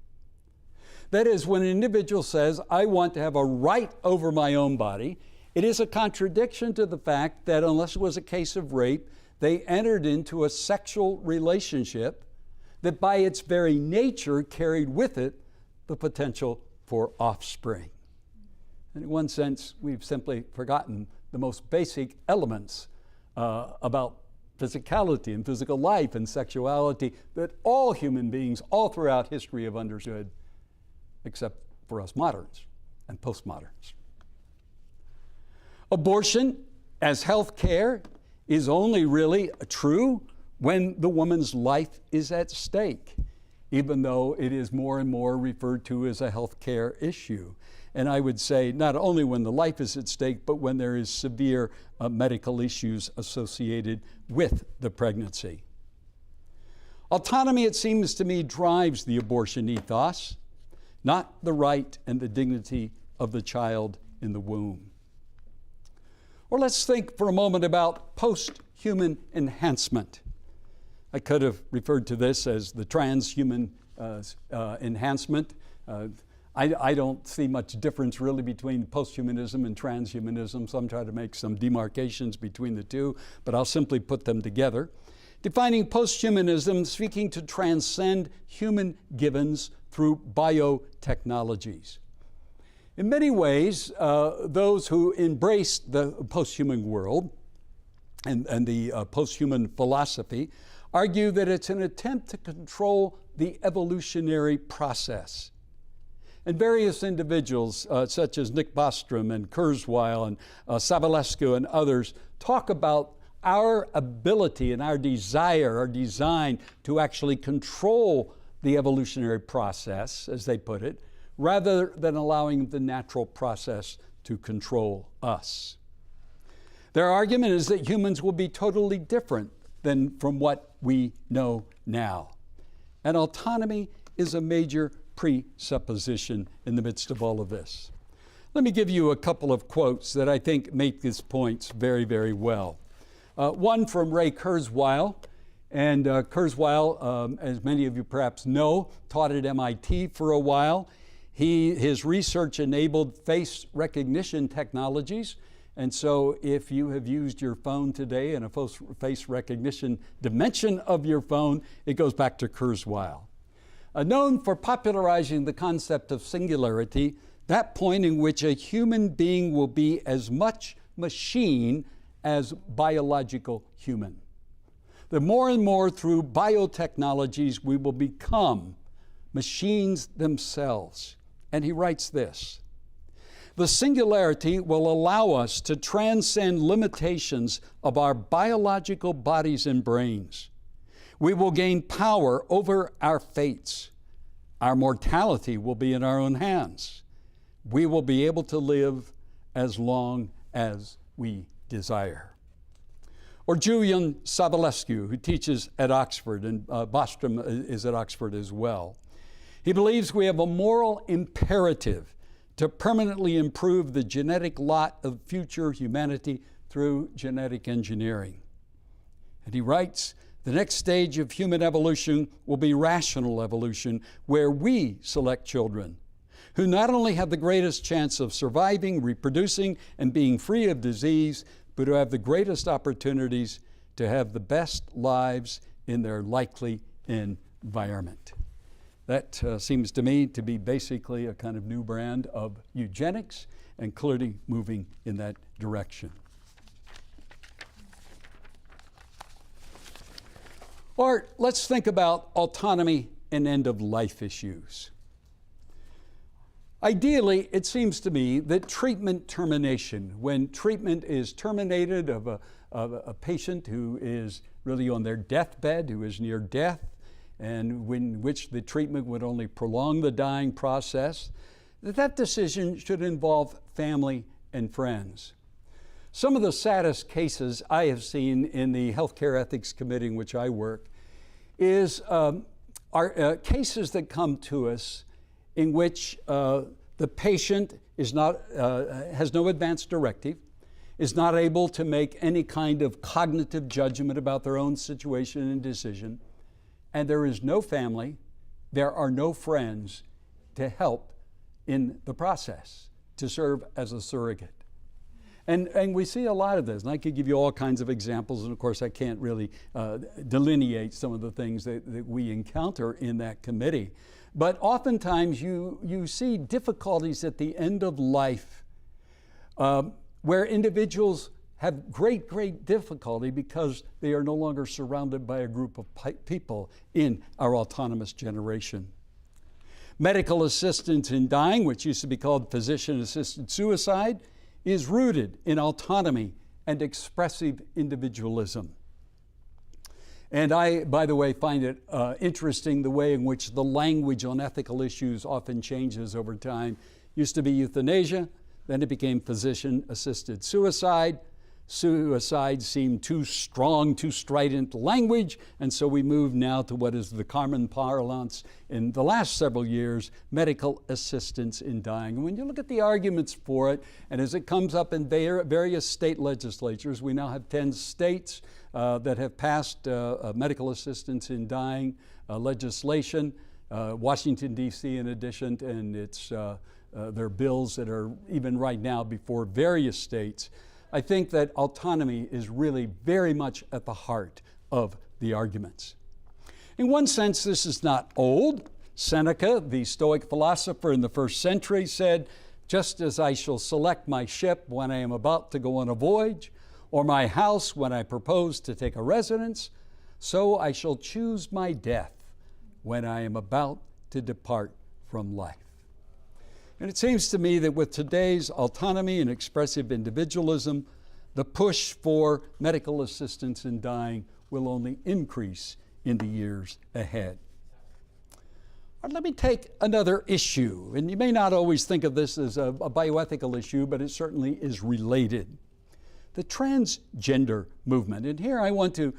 That is, when an individual says, I want to have a right over my own body, it is a contradiction to the fact that unless it was a case of rape, they entered into a sexual relationship that by its very nature carried with it the potential for offspring. And in one sense, we've simply forgotten the most basic elements about physicality and physical life and sexuality that all human beings all throughout history have understood, except for us moderns and postmoderns. Abortion as health care is only really true when the woman's life is at stake, even though it is more and more referred to as a health care issue. And I would say not only when the life is at stake, but when there is severe medical issues associated with the pregnancy. Autonomy, it seems to me, drives the abortion ethos, not the right and the dignity of the child in the womb. Or let's think for a moment about post-human enhancement. I could have referred to this as the transhuman enhancement. I don't see much difference really between posthumanism and transhumanism. Some try to make some demarcations between the two, but I'll simply put them together. Defining posthumanism, seeking to transcend human givens through biotechnologies. In many ways, those who embrace the posthuman world and the posthuman philosophy argue that it's an attempt to control the evolutionary process. And various individuals, such as Nick Bostrom and Kurzweil and Savulescu and others, talk about our ability and our desire, our design to actually control the evolutionary process, as they put it, rather than allowing the natural process to control us. Their argument is that humans will be totally different than from what we know now. And autonomy is a major presupposition in the midst of all of this. Let me give you a couple of quotes that I think make these points very, very well. One from Ray Kurzweil, and Kurzweil, as many of you perhaps know, taught at MIT for a while. His research enabled face recognition technologies, and so if you have used your phone today in a face recognition dimension of your phone, it goes back to Kurzweil. Known for popularizing the concept of singularity, that point in which a human being will be as much machine as biological human. The more and more through biotechnologies we will become machines themselves. And he writes this: the singularity will allow us to transcend limitations of our biological bodies and brains. We will gain power over our fates. Our mortality will be in our own hands. We will be able to live as long as we desire. Or Julian Savulescu, who teaches at Oxford, and Bostrom is at Oxford as well. He believes we have a moral imperative to permanently improve the genetic lot of future humanity through genetic engineering. And he writes The next stage of human evolution will be rational evolution, where we select children who not only have the greatest chance of surviving, reproducing, and being free of disease, but who have the greatest opportunities to have the best lives in their likely environment. That seems to me to be basically a kind of new brand of eugenics, and clearly moving in that direction. Or let's think about autonomy and end-of-life issues. Ideally, it seems to me that treatment termination, when treatment is terminated of a patient who is really on their deathbed, who is near death, and in which the treatment would only prolong the dying process, that decision should involve family and friends. Some of the saddest cases I have seen in the Healthcare Ethics Committee in which I work are cases that come to us in which the patient is not, has no advance directive, is not able to make any kind of cognitive judgment about their own situation and decision, and there is no family, there are no friends to help in the process, to serve as a surrogate. And we see a lot of this, and I could give you all kinds of examples, and of course I can't really delineate some of the things that we encounter in that committee. But oftentimes you see difficulties at the end of life where individuals have great difficulty because they are no longer surrounded by a group of people in our autonomous generation. Medical assistance in dying, which used to be called physician-assisted suicide, is rooted in autonomy and expressive individualism. And I, by the way, find it interesting the way in which the language on ethical issues often changes over time. Used to be euthanasia, then it became physician-assisted suicide. Suicide seemed too strong, too strident language, and so we moved now to what is the common parlance in the last several years, medical assistance in dying. And when you look at the arguments for it, and as it comes up in various state legislatures, we now have 10 states that have passed medical assistance in dying legislation, Washington, D.C. in addition, and there are bills that are even right now before various states. I think that autonomy is really very much at the heart of the arguments. In one sense, this is not old. Seneca, the Stoic philosopher in the first century, said, "Just as I shall select my ship when I am about to go on a voyage, or my house when I propose to take a residence, so I shall choose my death when I am about to depart from life." And it seems to me that with today's autonomy and expressive individualism, the push for medical assistance in dying will only increase in the years ahead. But let me take another issue, and you may not always think of this as a bioethical issue, but it certainly is related. The transgender movement. And here I want to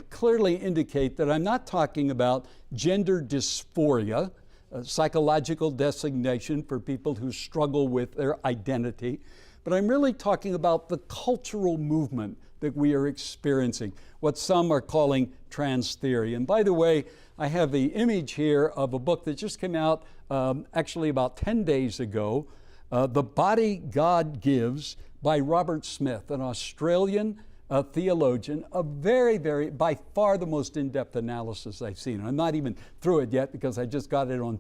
clearly indicate that I'm not talking about gender dysphoria, a psychological designation for people who struggle with their identity, but I'm really talking about the cultural movement that we are experiencing, what some are calling trans theory. And by the way, I have the image here of a book that just came out actually about 10 days ago, The Body God Gives by Robert Smith, an Australian theologian, a very, by far the most in-depth analysis I've seen. I'm not even through it yet because I just got it on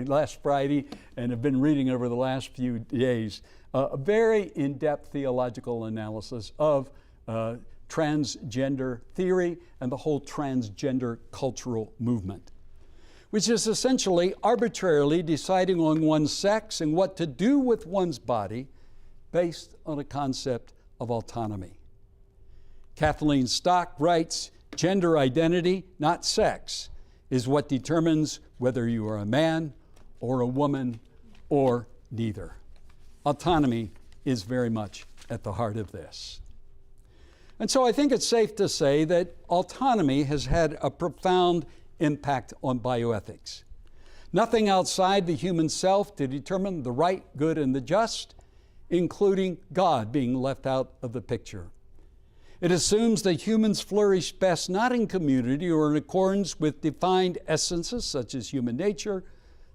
last Friday, and have been reading it over the last few days. A very in-depth theological analysis of transgender theory and the whole transgender cultural movement, which is essentially arbitrarily deciding on one's sex and what to do with one's body based on a concept of autonomy. Kathleen Stock writes, "Gender identity, not sex, is what determines whether you are a man or a woman or neither." Autonomy is very much at the heart of this. And so I think it's safe to say that autonomy has had a profound impact on bioethics. Nothing outside the human self to determine the right, good, and the just, including God being left out of the picture. It assumes that humans flourish best not in community or in accordance with defined essences such as human nature,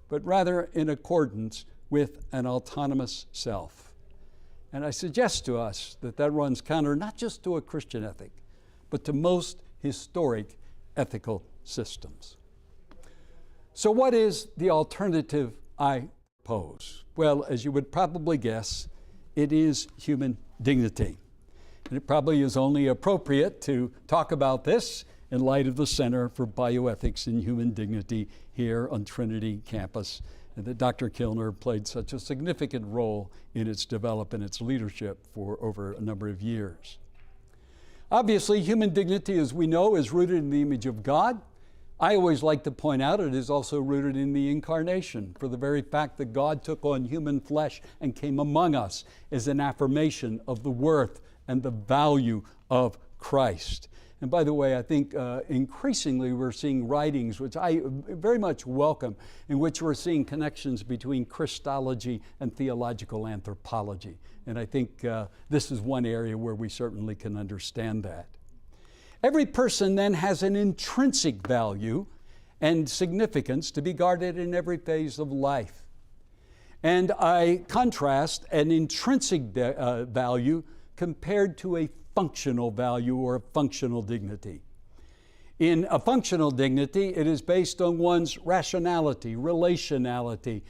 but rather in accordance with an autonomous self. And I suggest to us that that runs counter not just to a Christian ethic, but to most historic ethical systems. So what is the alternative I propose? Well, as you would probably guess, it is human dignity. And it probably is only appropriate to talk about this in light of the Center for Bioethics and Human Dignity here on Trinity campus, and that Dr. Kilner played such a significant role in its development, its leadership for over a number of years. Obviously, human dignity, as we know, is rooted in the image of God. I always like to point out it is also rooted in the incarnation, for the very fact that God took on human flesh and came among us is an affirmation of the worth and the value of Christ. And by the way, I think increasingly we're seeing writings, which I very much welcome, in which we're seeing connections between Christology and theological anthropology. And I think this is one area where we certainly can understand that. Every person then has an intrinsic value and significance to be guarded in every phase of life. And I contrast an intrinsic value compared to a functional value or a functional dignity. In a functional dignity, it is based on one's rationality, relationality,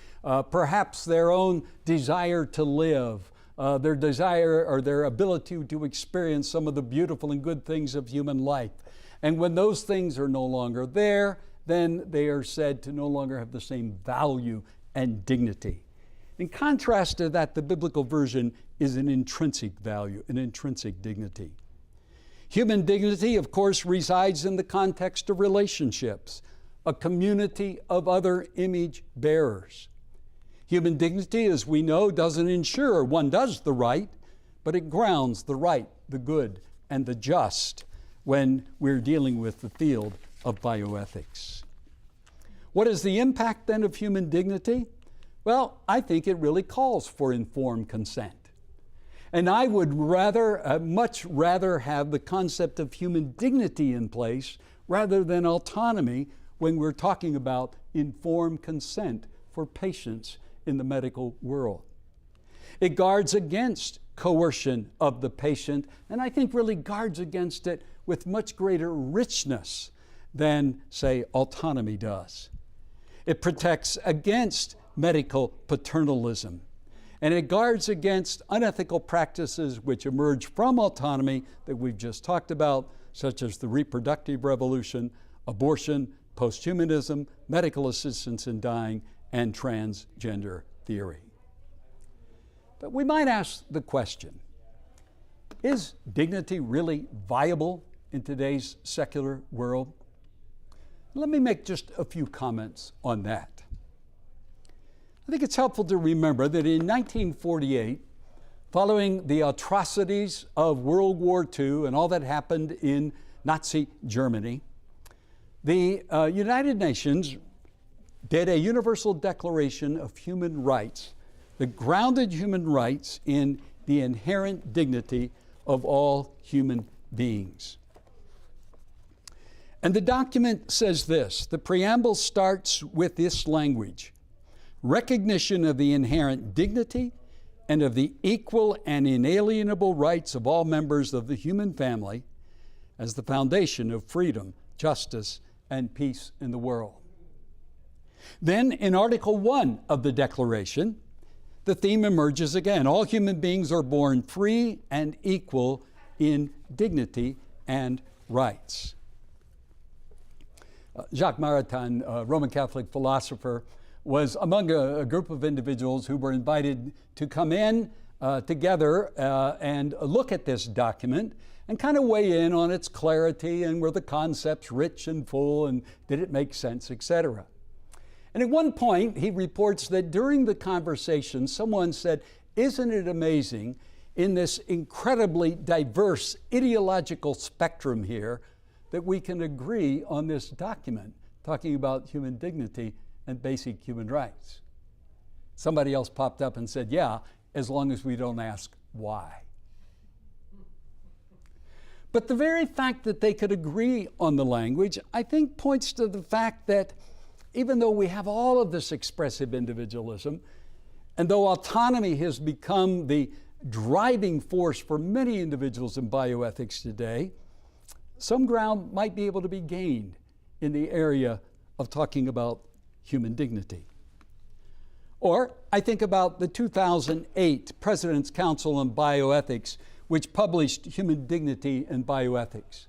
perhaps their own desire to live, their desire or their ability to experience some of the beautiful and good things of human life. And when those things are no longer there, then they are said to no longer have the same value and dignity. In contrast to that, the biblical version is an intrinsic value, an intrinsic dignity. Human dignity, of course, resides in the context of relationships, a community of other image bearers. Human dignity, as we know, doesn't ensure one does the right, but it grounds the right, the good, and the just when we're dealing with the field of bioethics. What is the impact then of human dignity? Well, I think it really calls for informed consent. And I would much rather have the concept of human dignity in place rather than autonomy when we're talking about informed consent for patients in the medical world. It guards against coercion of the patient, and I think really guards against it with much greater richness than, say, autonomy does. It protects against medical paternalism, and it guards against unethical practices which emerge from autonomy that we've just talked about, such as the reproductive revolution, abortion, posthumanism, medical assistance in dying, and transgender theory. But we might ask the question, is dignity really viable in today's secular world? Let me make just a few comments on that. I think it's helpful to remember that in 1948, following the atrocities of World War II and all that happened in Nazi Germany, the United Nations did a universal declaration of human rights that grounded human rights in the inherent dignity of all human beings. And the document says this, the preamble starts with this language: recognition of the inherent dignity and of the equal and inalienable rights of all members of the human family as the foundation of freedom, justice, and peace in the world. Then in Article 1 of the Declaration, the theme emerges again. All human beings are born free and equal in dignity and rights. Jacques Maritain, a Roman Catholic philosopher, was among a group of individuals who were invited to come in together and look at this document and kind of weigh in on its clarity and were the concepts rich and full and did it make sense, etc. And at one point, he reports that during the conversation, someone said, "Isn't it amazing in this incredibly diverse ideological spectrum here that we can agree on this document talking about human dignity and basic human rights?" Somebody else popped up and said, "Yeah, as long as we don't ask why." But the very fact that they could agree on the language, I think, points to the fact that even though we have all of this expressive individualism, and though autonomy has become the driving force for many individuals in bioethics today, some ground might be able to be gained in the area of talking about human dignity. Or I think about the 2008 President's Council on Bioethics, which published Human Dignity and Bioethics.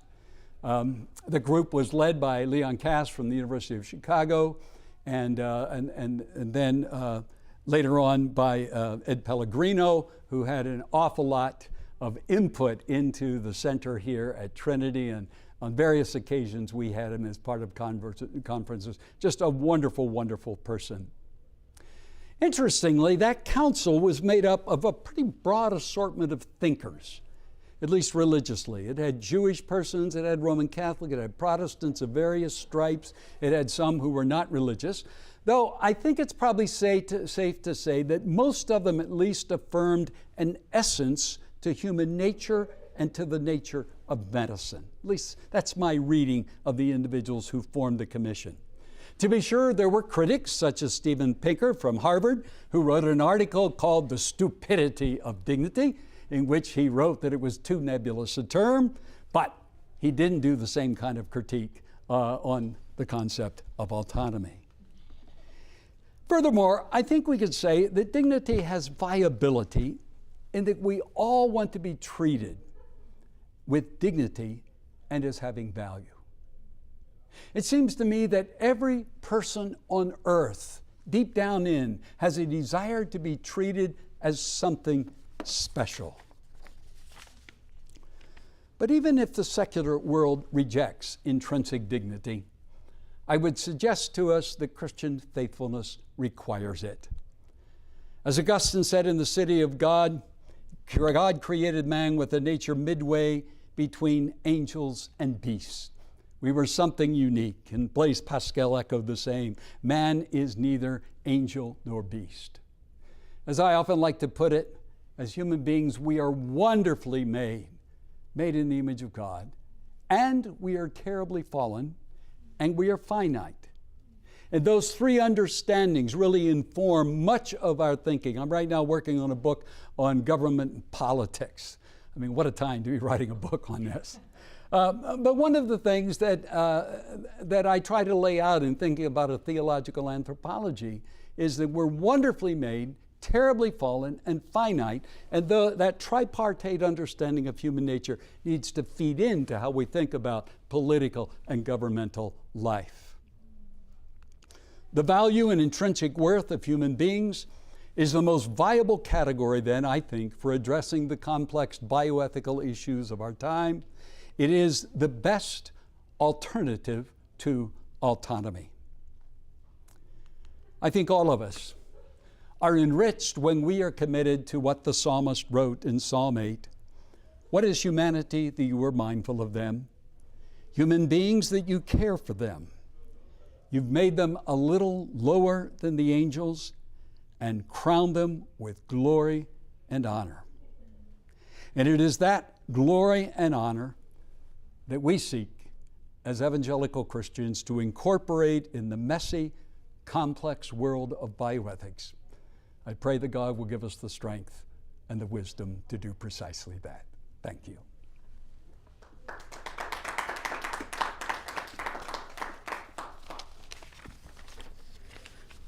The group was led by Leon Kass from the University of Chicago, and then later on by Ed Pellegrino, who had an awful lot of input into the center here at Trinity, and on various occasions we had him as part of conferences. Just a wonderful, wonderful person. Interestingly, that council was made up of a pretty broad assortment of thinkers, at least religiously. It had Jewish persons, it had Roman Catholic, it had Protestants of various stripes, it had some who were not religious, though I think it's probably safe to say that most of them at least affirmed an essence to human nature and to the nature of medicine. At least that's my reading of the individuals who formed the commission. To be sure, there were critics such as Steven Pinker from Harvard, who wrote an article called The Stupidity of Dignity, in which he wrote that it was too nebulous a term, but he didn't do the same kind of critique on the concept of autonomy. Furthermore, I think we could say that dignity has viability in that we all want to be treated with dignity and as having value. It seems to me that every person on earth, deep down in, has a desire to be treated as something special. But even if the secular world rejects intrinsic dignity, I would suggest to us that Christian faithfulness requires it. As Augustine said in The City of God, God created man with a nature midway between angels and beasts. We were something unique, and Blaise Pascal echoed the same. Man is neither angel nor beast. As I often like to put it, as human beings, we are wonderfully made in the image of God, and we are terribly fallen, and we are finite. And those three understandings really inform much of our thinking. I'm right now working on a book on government and politics. I mean, what a time to be writing a book on this. But one of the things that I try to lay out in thinking about a theological anthropology is that we're wonderfully made, terribly fallen, and finite, and that tripartite understanding of human nature needs to feed into how we think about political and governmental life. The value and intrinsic worth of human beings is the most viable category, then, I think, for addressing the complex bioethical issues of our time. It is the best alternative to autonomy. I think all of us are enriched when we are committed to what the psalmist wrote in Psalm 8. What is humanity that you are mindful of them? Human beings that you care for them. You've made them a little lower than the angels and crowned them with glory and honor. And it is that glory and honor that we seek as evangelical Christians to incorporate in the messy, complex world of bioethics. I pray that God will give us the strength and the wisdom to do precisely that. Thank you.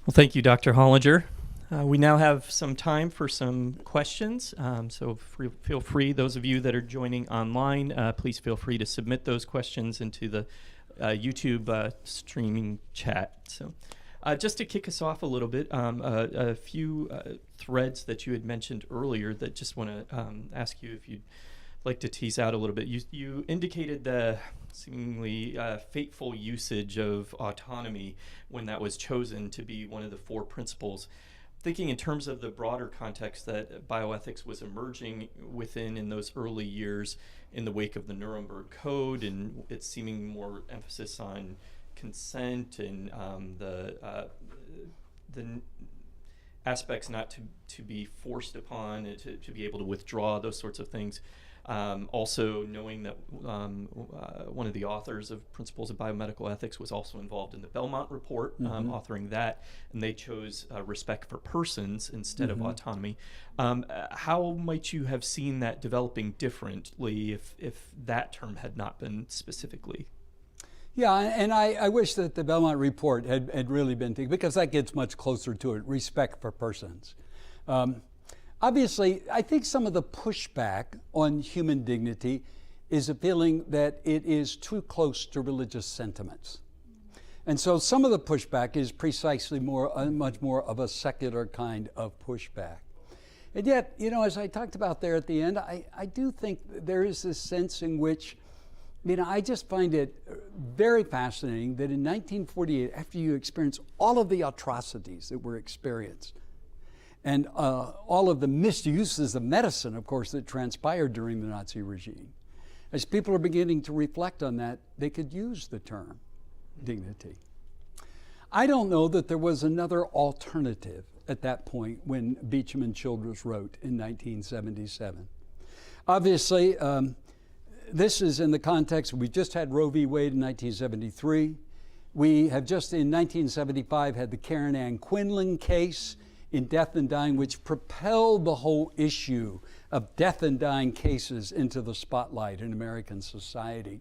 Well, thank you, Dr. Hollinger. We now have some time for some questions, so feel free, those of you that are joining online, please feel free to submit those questions into the YouTube streaming chat. So, just to kick us off a little bit, a few threads that you had mentioned earlier that just want to ask you if you'd like to tease out a little bit. You indicated the seemingly fateful usage of autonomy when that was chosen to be one of the four principles. Thinking in terms of the broader context that bioethics was emerging within in those early years in the wake of the Nuremberg Code and its seeming more emphasis on consent and the aspects not to be forced upon, to be able to withdraw, those sorts of things. Also knowing that one of the authors of Principles of Biomedical Ethics was also involved in the Belmont Report, authoring that, and they chose respect for persons instead of autonomy. How might you have seen that developing differently if that term had not been specifically? Yeah, and I wish that the Belmont Report had really been taken, because that gets much closer to it, respect for persons. Obviously, I think some of the pushback on human dignity is a feeling that it is too close to religious sentiments. And so some of the pushback is precisely much more of a secular kind of pushback. And yet, as I talked about there at the end, I do think there is this sense in which, I just find it very fascinating that in 1948, after you experience all of the atrocities that were experienced, and all of the misuses of medicine, of course, that transpired during the Nazi regime, as people are beginning to reflect on that, they could use the term dignity. I don't know that there was another alternative at that point when Beecham and Childress wrote in 1977. Obviously, this is in the context, we just had Roe v. Wade in 1973. We have just in 1975 had the Karen Ann Quinlan case in Death and Dying, which propelled the whole issue of death and dying cases into the spotlight in American society.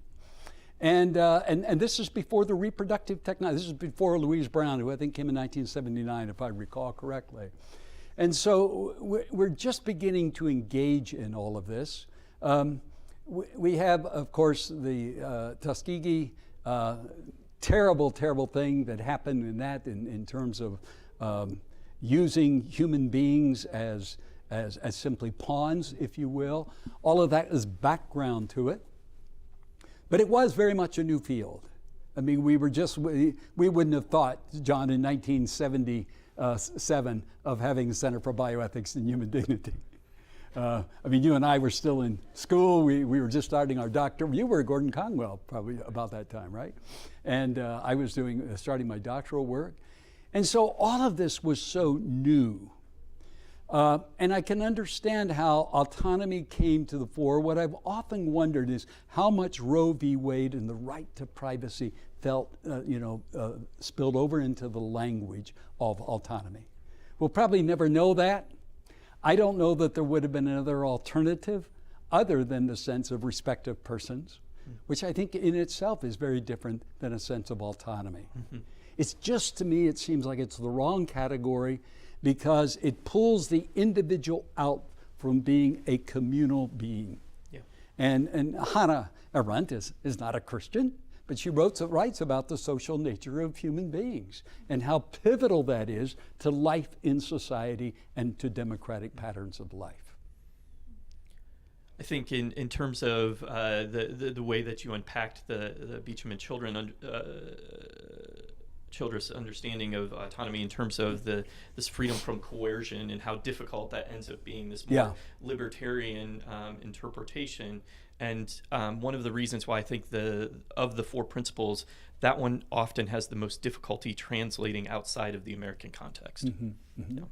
And this is before the reproductive technology. This is before Louise Brown, who I think came in 1979, if I recall correctly. And so we're just beginning to engage in all of this. We have, of course, the Tuskegee terrible, terrible thing that happened in terms of using human beings as simply pawns, if you will. All of that is background to it. But it was very much a new field. I mean, we wouldn't have thought, John, in 1977 of having the Center for Bioethics and Human Dignity. I mean, you and I were still in school. We were just starting our doctorate. You were at Gordon-Conwell probably about that time, right? And I was starting my doctoral work. And so all of this was so new. And I can understand how autonomy came to the fore. What I've often wondered is how much Roe v. Wade and the right to privacy spilled over into the language of autonomy. We'll probably never know that. I don't know that there would have been another alternative other than the sense of respect of persons, which I think in itself is very different than a sense of autonomy. It's just, to me, it seems like it's the wrong category because it pulls the individual out from being a communal being. Yeah. And Hannah Arendt is not a Christian, but she writes about the social nature of human beings and how pivotal that is to life in society and to democratic patterns of life. I think in terms of the way that you unpacked the Beecham and Childress understanding of autonomy in terms of this freedom from coercion and how difficult that ends up being, this more libertarian interpretation. And one of the reasons why I think of the four principles, that one often has the most difficulty translating outside of the American context. Yeah.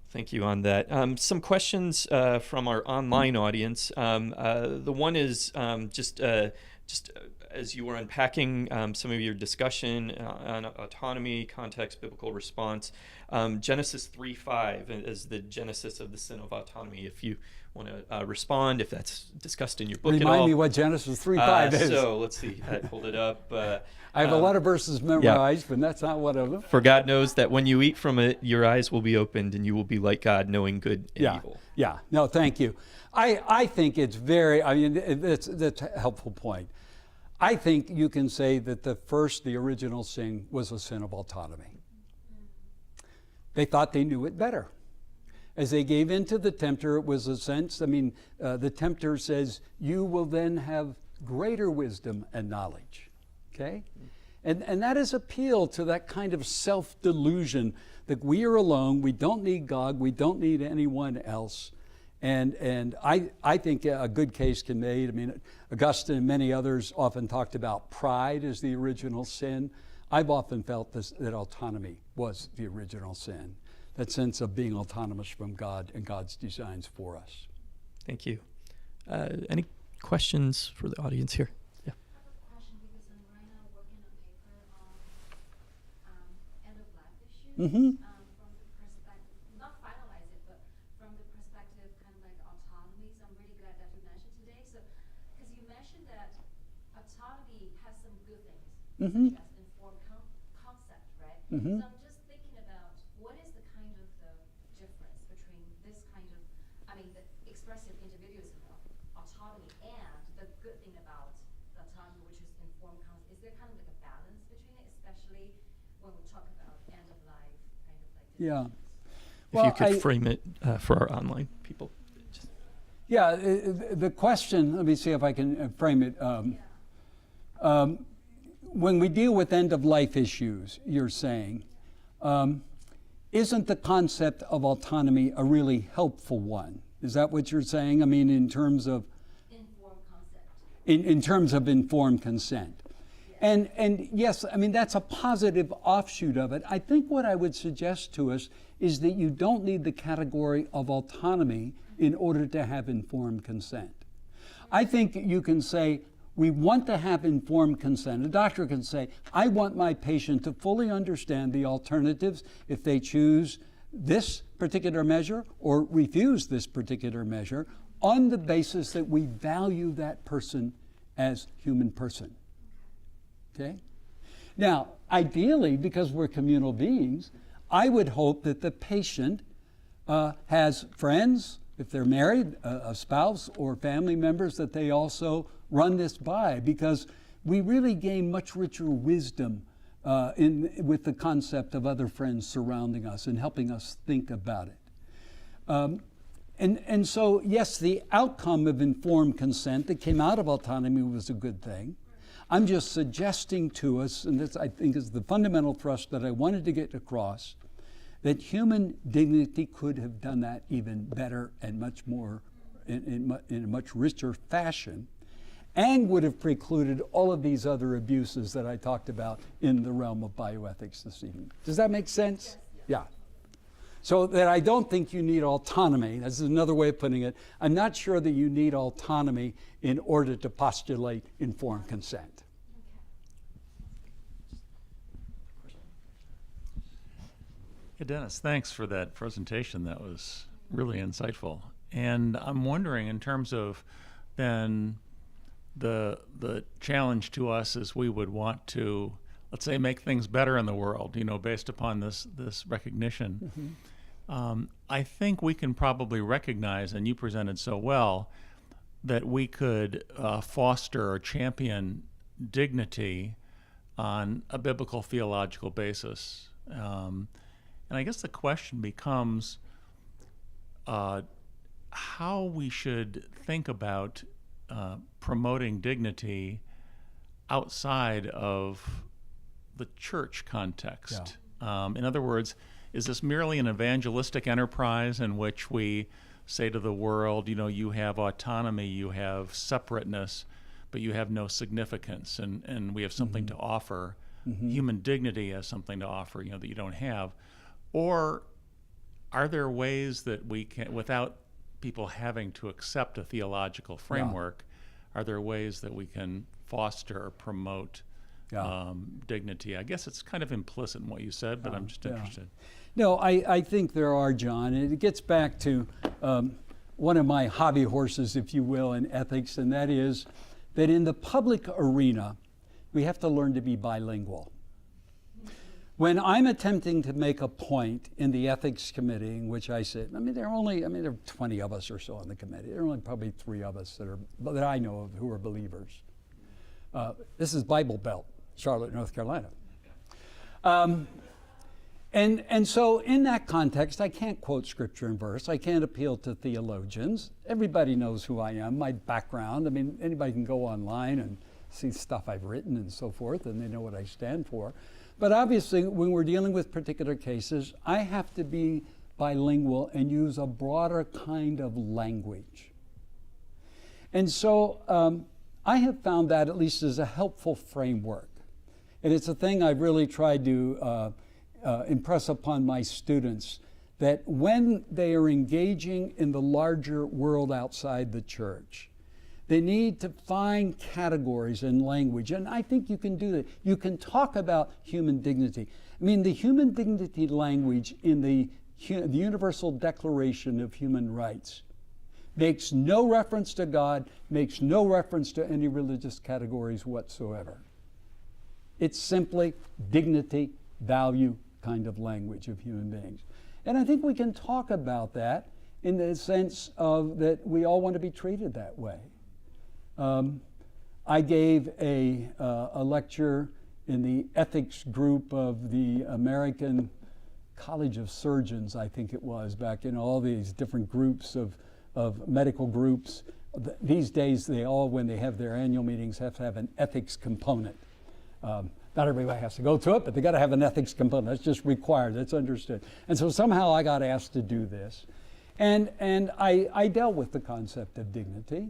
Thank you on that. Some questions from our online audience. The one is just as you were unpacking some of your discussion on autonomy, context, biblical response, Genesis 3:5 is the genesis of the sin of autonomy. If you want to respond, if that's discussed in your book at all. Remind me what Genesis 3:5 is. So let's see, I pulled it up. I have a lot of verses memorized, but that's not one of them. For God knows that when you eat from it, your eyes will be opened and you will be like God, knowing good and evil. Yeah, no, thank you. I think it's that's a helpful point. I think you can say that the original sin was a sin of autonomy. They thought they knew it better. As they gave in to the tempter, it was a sense, the tempter says, you will then have greater wisdom and knowledge, okay? And that is appeal to that kind of self-delusion that we are alone, we don't need God, we don't need anyone else. And I think a good case can be made. Augustine and many others often talked about pride as the original sin. I've often felt that autonomy was the original sin, that sense of being autonomous from God and God's designs for us. Thank you. Any questions for the audience here? Yeah. I have a question because I'm right now working on a paper on end-of-life issues Mm-hmm. From the perspective, not finalize it, but from the perspective kind of like autonomy. So I'm really glad that you mentioned today. So, because you mentioned that autonomy has some good things, Mm-hmm. such as informed concept, right? Mm-hmm. So I'm just thinking about what is the kind of the difference between this kind of, I mean, the expressive individualism of autonomy and the good thing about the autonomy, which is informed concept. Is there kind of like a balance between it, especially when we talk about end of life kind of like Yeah. decisions? If Well, you could I- frame it for our online people. Yeah, the question, let me see if I can frame it. When we deal with end-of-life issues, you're saying, isn't the concept of autonomy a really helpful one? Is that what you're saying? I mean, in terms of Informed concept. in terms of informed consent. And yes, I mean, that's a positive offshoot of it. I think what I would suggest to us is that you don't need the category of autonomy in order to have informed consent. I think you can say, we want to have informed consent. A doctor can say, I want my patient to fully understand the alternatives if they choose this particular measure or refuse this particular measure on the basis that we value that person as human person. Okay? Now, ideally, because we're communal beings, I would hope that the patient has friends, if they're married, a spouse or family members that they also run this by, because we really gain much richer wisdom with the concept of other friends surrounding us and helping us think about it. And so, yes, the outcome of informed consent that came out of autonomy was a good thing. I'm just suggesting to us, and this I think is the fundamental thrust that I wanted to get across, that human dignity could have done that even better and much more, in a much richer fashion, and would have precluded all of these other abuses that I talked about in the realm of bioethics this evening. Does that make sense? Yeah. So that I don't think you need autonomy. This is another way of putting it. I'm not sure that you need autonomy in order to postulate informed consent. Hey, Dennis, thanks for that presentation. That was really insightful. And I'm wondering, in terms of then the challenge to us is we would want to, let's say, make things better in the world, based upon this recognition. Mm-hmm. I think we can probably recognize, and you presented so well, that we could foster or champion dignity on a biblical theological basis. And I guess the question becomes how we should think about promoting dignity outside of the church context. Yeah. In other words, is this merely an evangelistic enterprise in which we say to the world, you have autonomy, you have separateness, but you have no significance, and we have something to offer. Mm-hmm. Human dignity has something to offer, that you don't have. Or are there ways that we can, without people having to accept a theological framework, are there ways that we can foster or promote dignity? I guess it's kind of implicit in what you said, but I'm just interested. No, I think there are, John, and it gets back to one of my hobby horses, if you will, in ethics, and that is that in the public arena, we have to learn to be bilingual. When I'm attempting to make a point in the ethics committee in which I sit, there are 20 of us or so on the committee. There are only probably 3 of us that I know of who are believers. This is Bible Belt, Charlotte, North Carolina. And so in that context, I can't quote scripture and verse. I can't appeal to theologians. Everybody knows who I am, my background. Anybody can go online and see stuff I've written and so forth, and they know what I stand for. But obviously, when we're dealing with particular cases, I have to be bilingual and use a broader kind of language. And so I have found that at least as a helpful framework. And it's a thing I've really tried to impress upon my students, that when they are engaging in the larger world outside the church, They need to find categories in language, and I think you can do that. You can talk about human dignity. I mean, the human dignity language in the Universal Declaration of Human Rights makes no reference to God, makes no reference to any religious categories whatsoever. It's simply dignity, value kind of language of human beings. And I think we can talk about that in the sense of that we all want to be treated that way. I gave a lecture in the ethics group of the American College of Surgeons, I think it was, back in all these different groups of medical groups. These days, they all, when they have their annual meetings, have to have an ethics component. Not everybody has to go to it, but they got to have an ethics component. That's just required. That's understood. And so somehow I got asked to do this. And I dealt with the concept of dignity.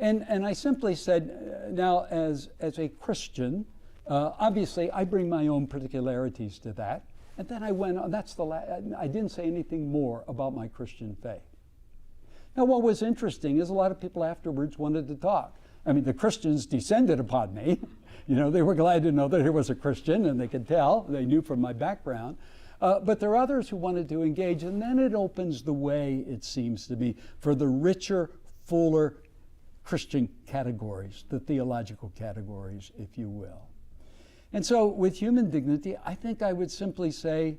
And I simply said, now as a Christian, obviously I bring my own particularities to that. And then I went on, I didn't say anything more about my Christian faith. Now what was interesting is a lot of people afterwards wanted to talk. I mean, the Christians descended upon me. You know, they were glad to know that here was a Christian, and they could tell, they knew from my background. But there are others who wanted to engage, and then it opens the way, it seems to me, for the richer, fuller Christian categories, the theological categories, if you will. And so with human dignity, I think I would simply say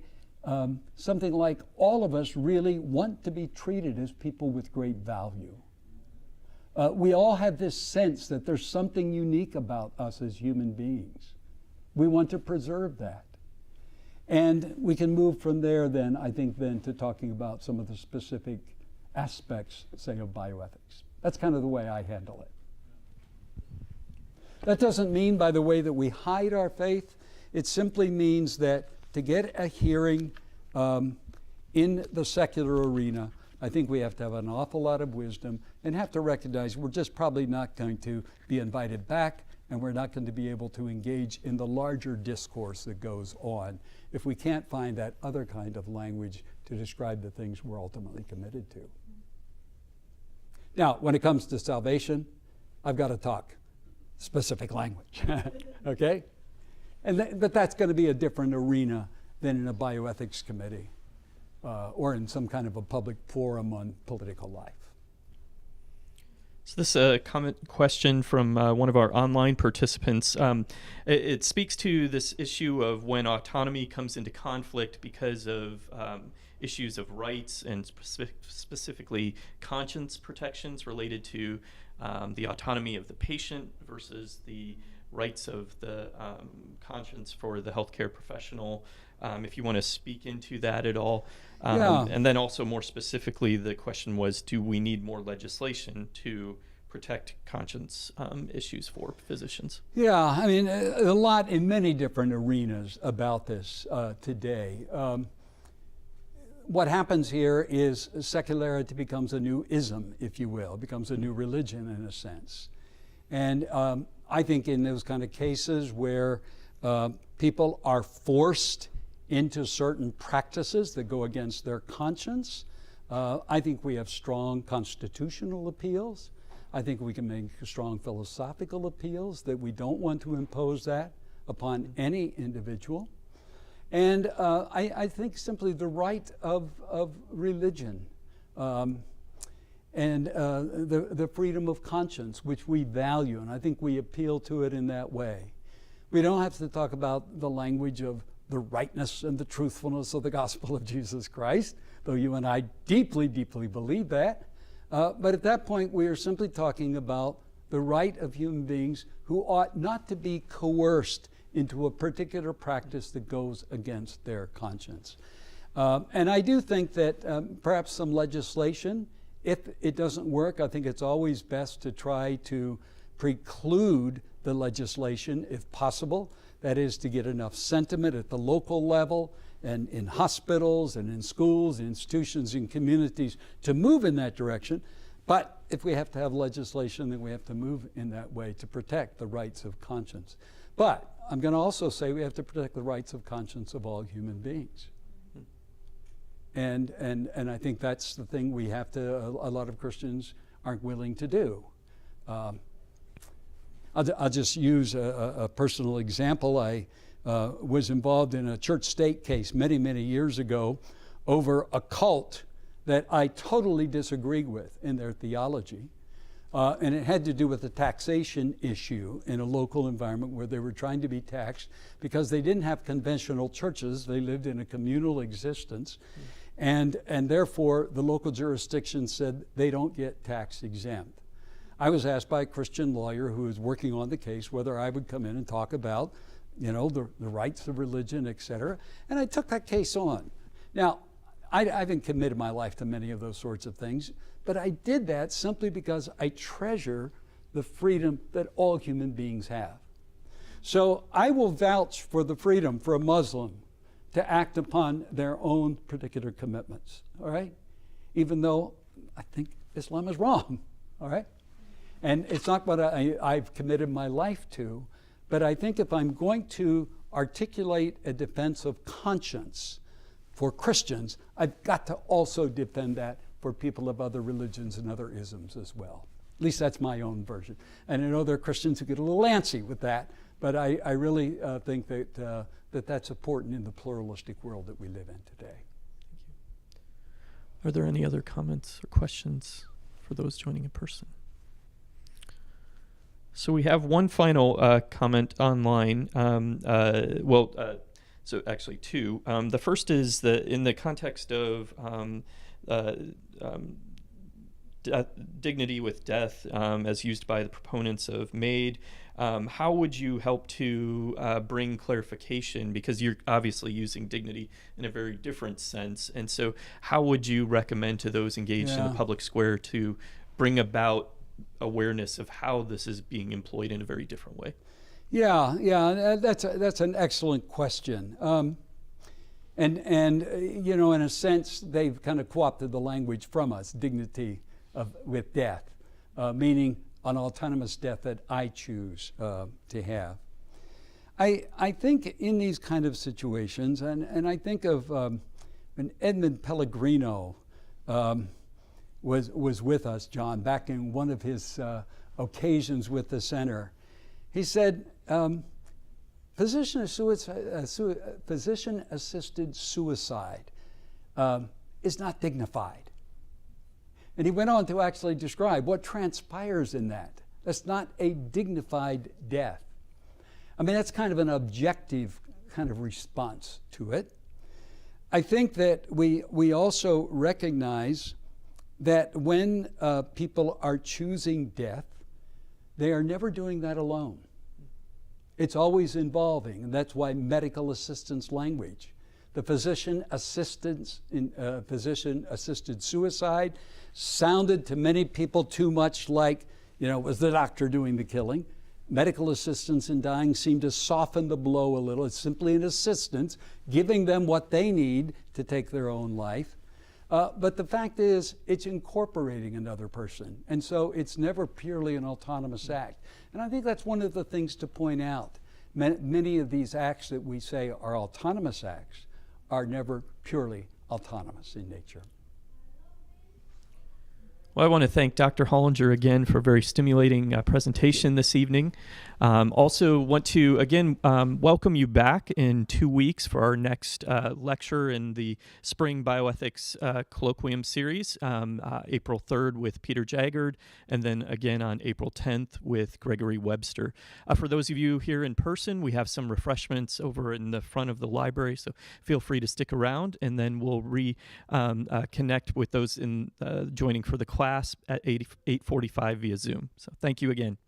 something like, all of us really want to be treated as people with great value. We all have this sense that there's something unique about us as human beings. We want to preserve that. And we can move from there then, I think, then to talking about some of the specific aspects, say, of bioethics. That's kind of the way I handle it. That doesn't mean, by the way, that we hide our faith. It simply means that to get a hearing in the secular arena, I think we have to have an awful lot of wisdom and have to recognize we're just probably not going to be invited back, and we're not going to be able to engage in the larger discourse that goes on if we can't find that other kind of language to describe the things we're ultimately committed to. Now, when it comes to salvation, I've got to talk specific language, okay? But that's going to be a different arena than in a bioethics committee or in some kind of a public forum on political life. So this is a question from one of our online participants. It speaks to this issue of when autonomy comes into conflict because of issues of rights and specifically conscience protections related to the autonomy of the patient versus the rights of the conscience for the healthcare professional. If you want to speak into that at all. And then also more specifically, the question was, do we need more legislation to protect conscience issues for physicians? Yeah, I mean, a lot in many different arenas about this today. What happens here is secularity becomes a new ism, if you will. It becomes a new religion in a sense. And I think in those kind of cases where people are forced into certain practices that go against their conscience, I think we have strong constitutional appeals. I think we can make strong philosophical appeals that we don't want to impose that upon any individual. And I think simply the right of religion and the freedom of conscience, which we value, and I think we appeal to it in that way. We don't have to talk about the language of the rightness and the truthfulness of the gospel of Jesus Christ, though you and I deeply, deeply believe that. But at that point, we are simply talking about the right of human beings who ought not to be coerced into a particular practice that goes against their conscience. And I do think that perhaps some legislation, if it doesn't work, I think it's always best to try to preclude the legislation if possible. That is, to get enough sentiment at the local level and in hospitals and in schools, institutions, and communities to move in that direction. But if we have to have legislation, then we have to move in that way to protect the rights of conscience. But I'm going to also say we have to protect the rights of conscience of all human beings. And I think that's the thing we have to, a lot of Christians aren't willing to do. I'll just use a personal example. I was involved in a church-state case many, many years ago over a cult that I totally disagreed with in their theology. And it had to do with the taxation issue in a local environment where they were trying to be taxed because they didn't have conventional churches. They lived in a communal existence. And therefore, the local jurisdiction said they don't get tax exempt. I was asked by a Christian lawyer who was working on the case whether I would come in and talk about, the rights of religion, et cetera. And I took that case on. Now, I haven't committed my life to many of those sorts of things, but I did that simply because I treasure the freedom that all human beings have. So I will vouch for the freedom for a Muslim to act upon their own particular commitments, all right? Even though I think Islam is wrong, all right? And it's not what I've committed my life to, but I think if I'm going to articulate a defense of conscience for Christians, I've got to also defend that for people of other religions and other isms as well. At least that's my own version. And I know there are Christians who get a little antsy with that, but I really think that that's important in the pluralistic world that we live in today. Thank you. Are there any other comments or questions for those joining in person? So we have one final comment online. So actually two. The first is in the context of dignity with death, as used by the proponents of MAID. How would you help to bring clarification? Because you're obviously using dignity in a very different sense. And so how would you recommend to those engaged in the public square to bring about awareness of how this is being employed in a very different way? Yeah, that's an excellent question. And in a sense, they've kind of co-opted the language from us, dignity with death, meaning an autonomous death that I choose to have. I think in these kind of situations, and I think of when Edmund Pellegrino was with us, John, back in one of his occasions with the center. He said, physician-assisted suicide is not dignified. And he went on to actually describe what transpires in that. That's not a dignified death. I mean, that's kind of an objective kind of response to it. I think that we also recognize that when people are choosing death, they are never doing that alone. It's always involving, and that's why medical assistance language. The physician-assisted suicide sounded to many people too much like, it was the doctor doing the killing. Medical assistance in dying seemed to soften the blow a little. It's simply an assistance, giving them what they need to take their own life. But the fact is, it's incorporating another person. And so it's never purely an autonomous act. And I think that's one of the things to point out. Many of these acts that we say are autonomous acts are never purely autonomous in nature. Well, I want to thank Dr. Hollinger again for a very stimulating presentation this evening. Also want to, again, welcome you back in 2 weeks for our next lecture in the Spring Bioethics Colloquium Series, April 3rd with Peter Jaggard, and then again on April 10th with Gregory Webster. For those of you here in person, we have some refreshments over in the front of the library, so feel free to stick around, and then we'll connect with those in joining for the class at 8:45 via Zoom. So thank you again.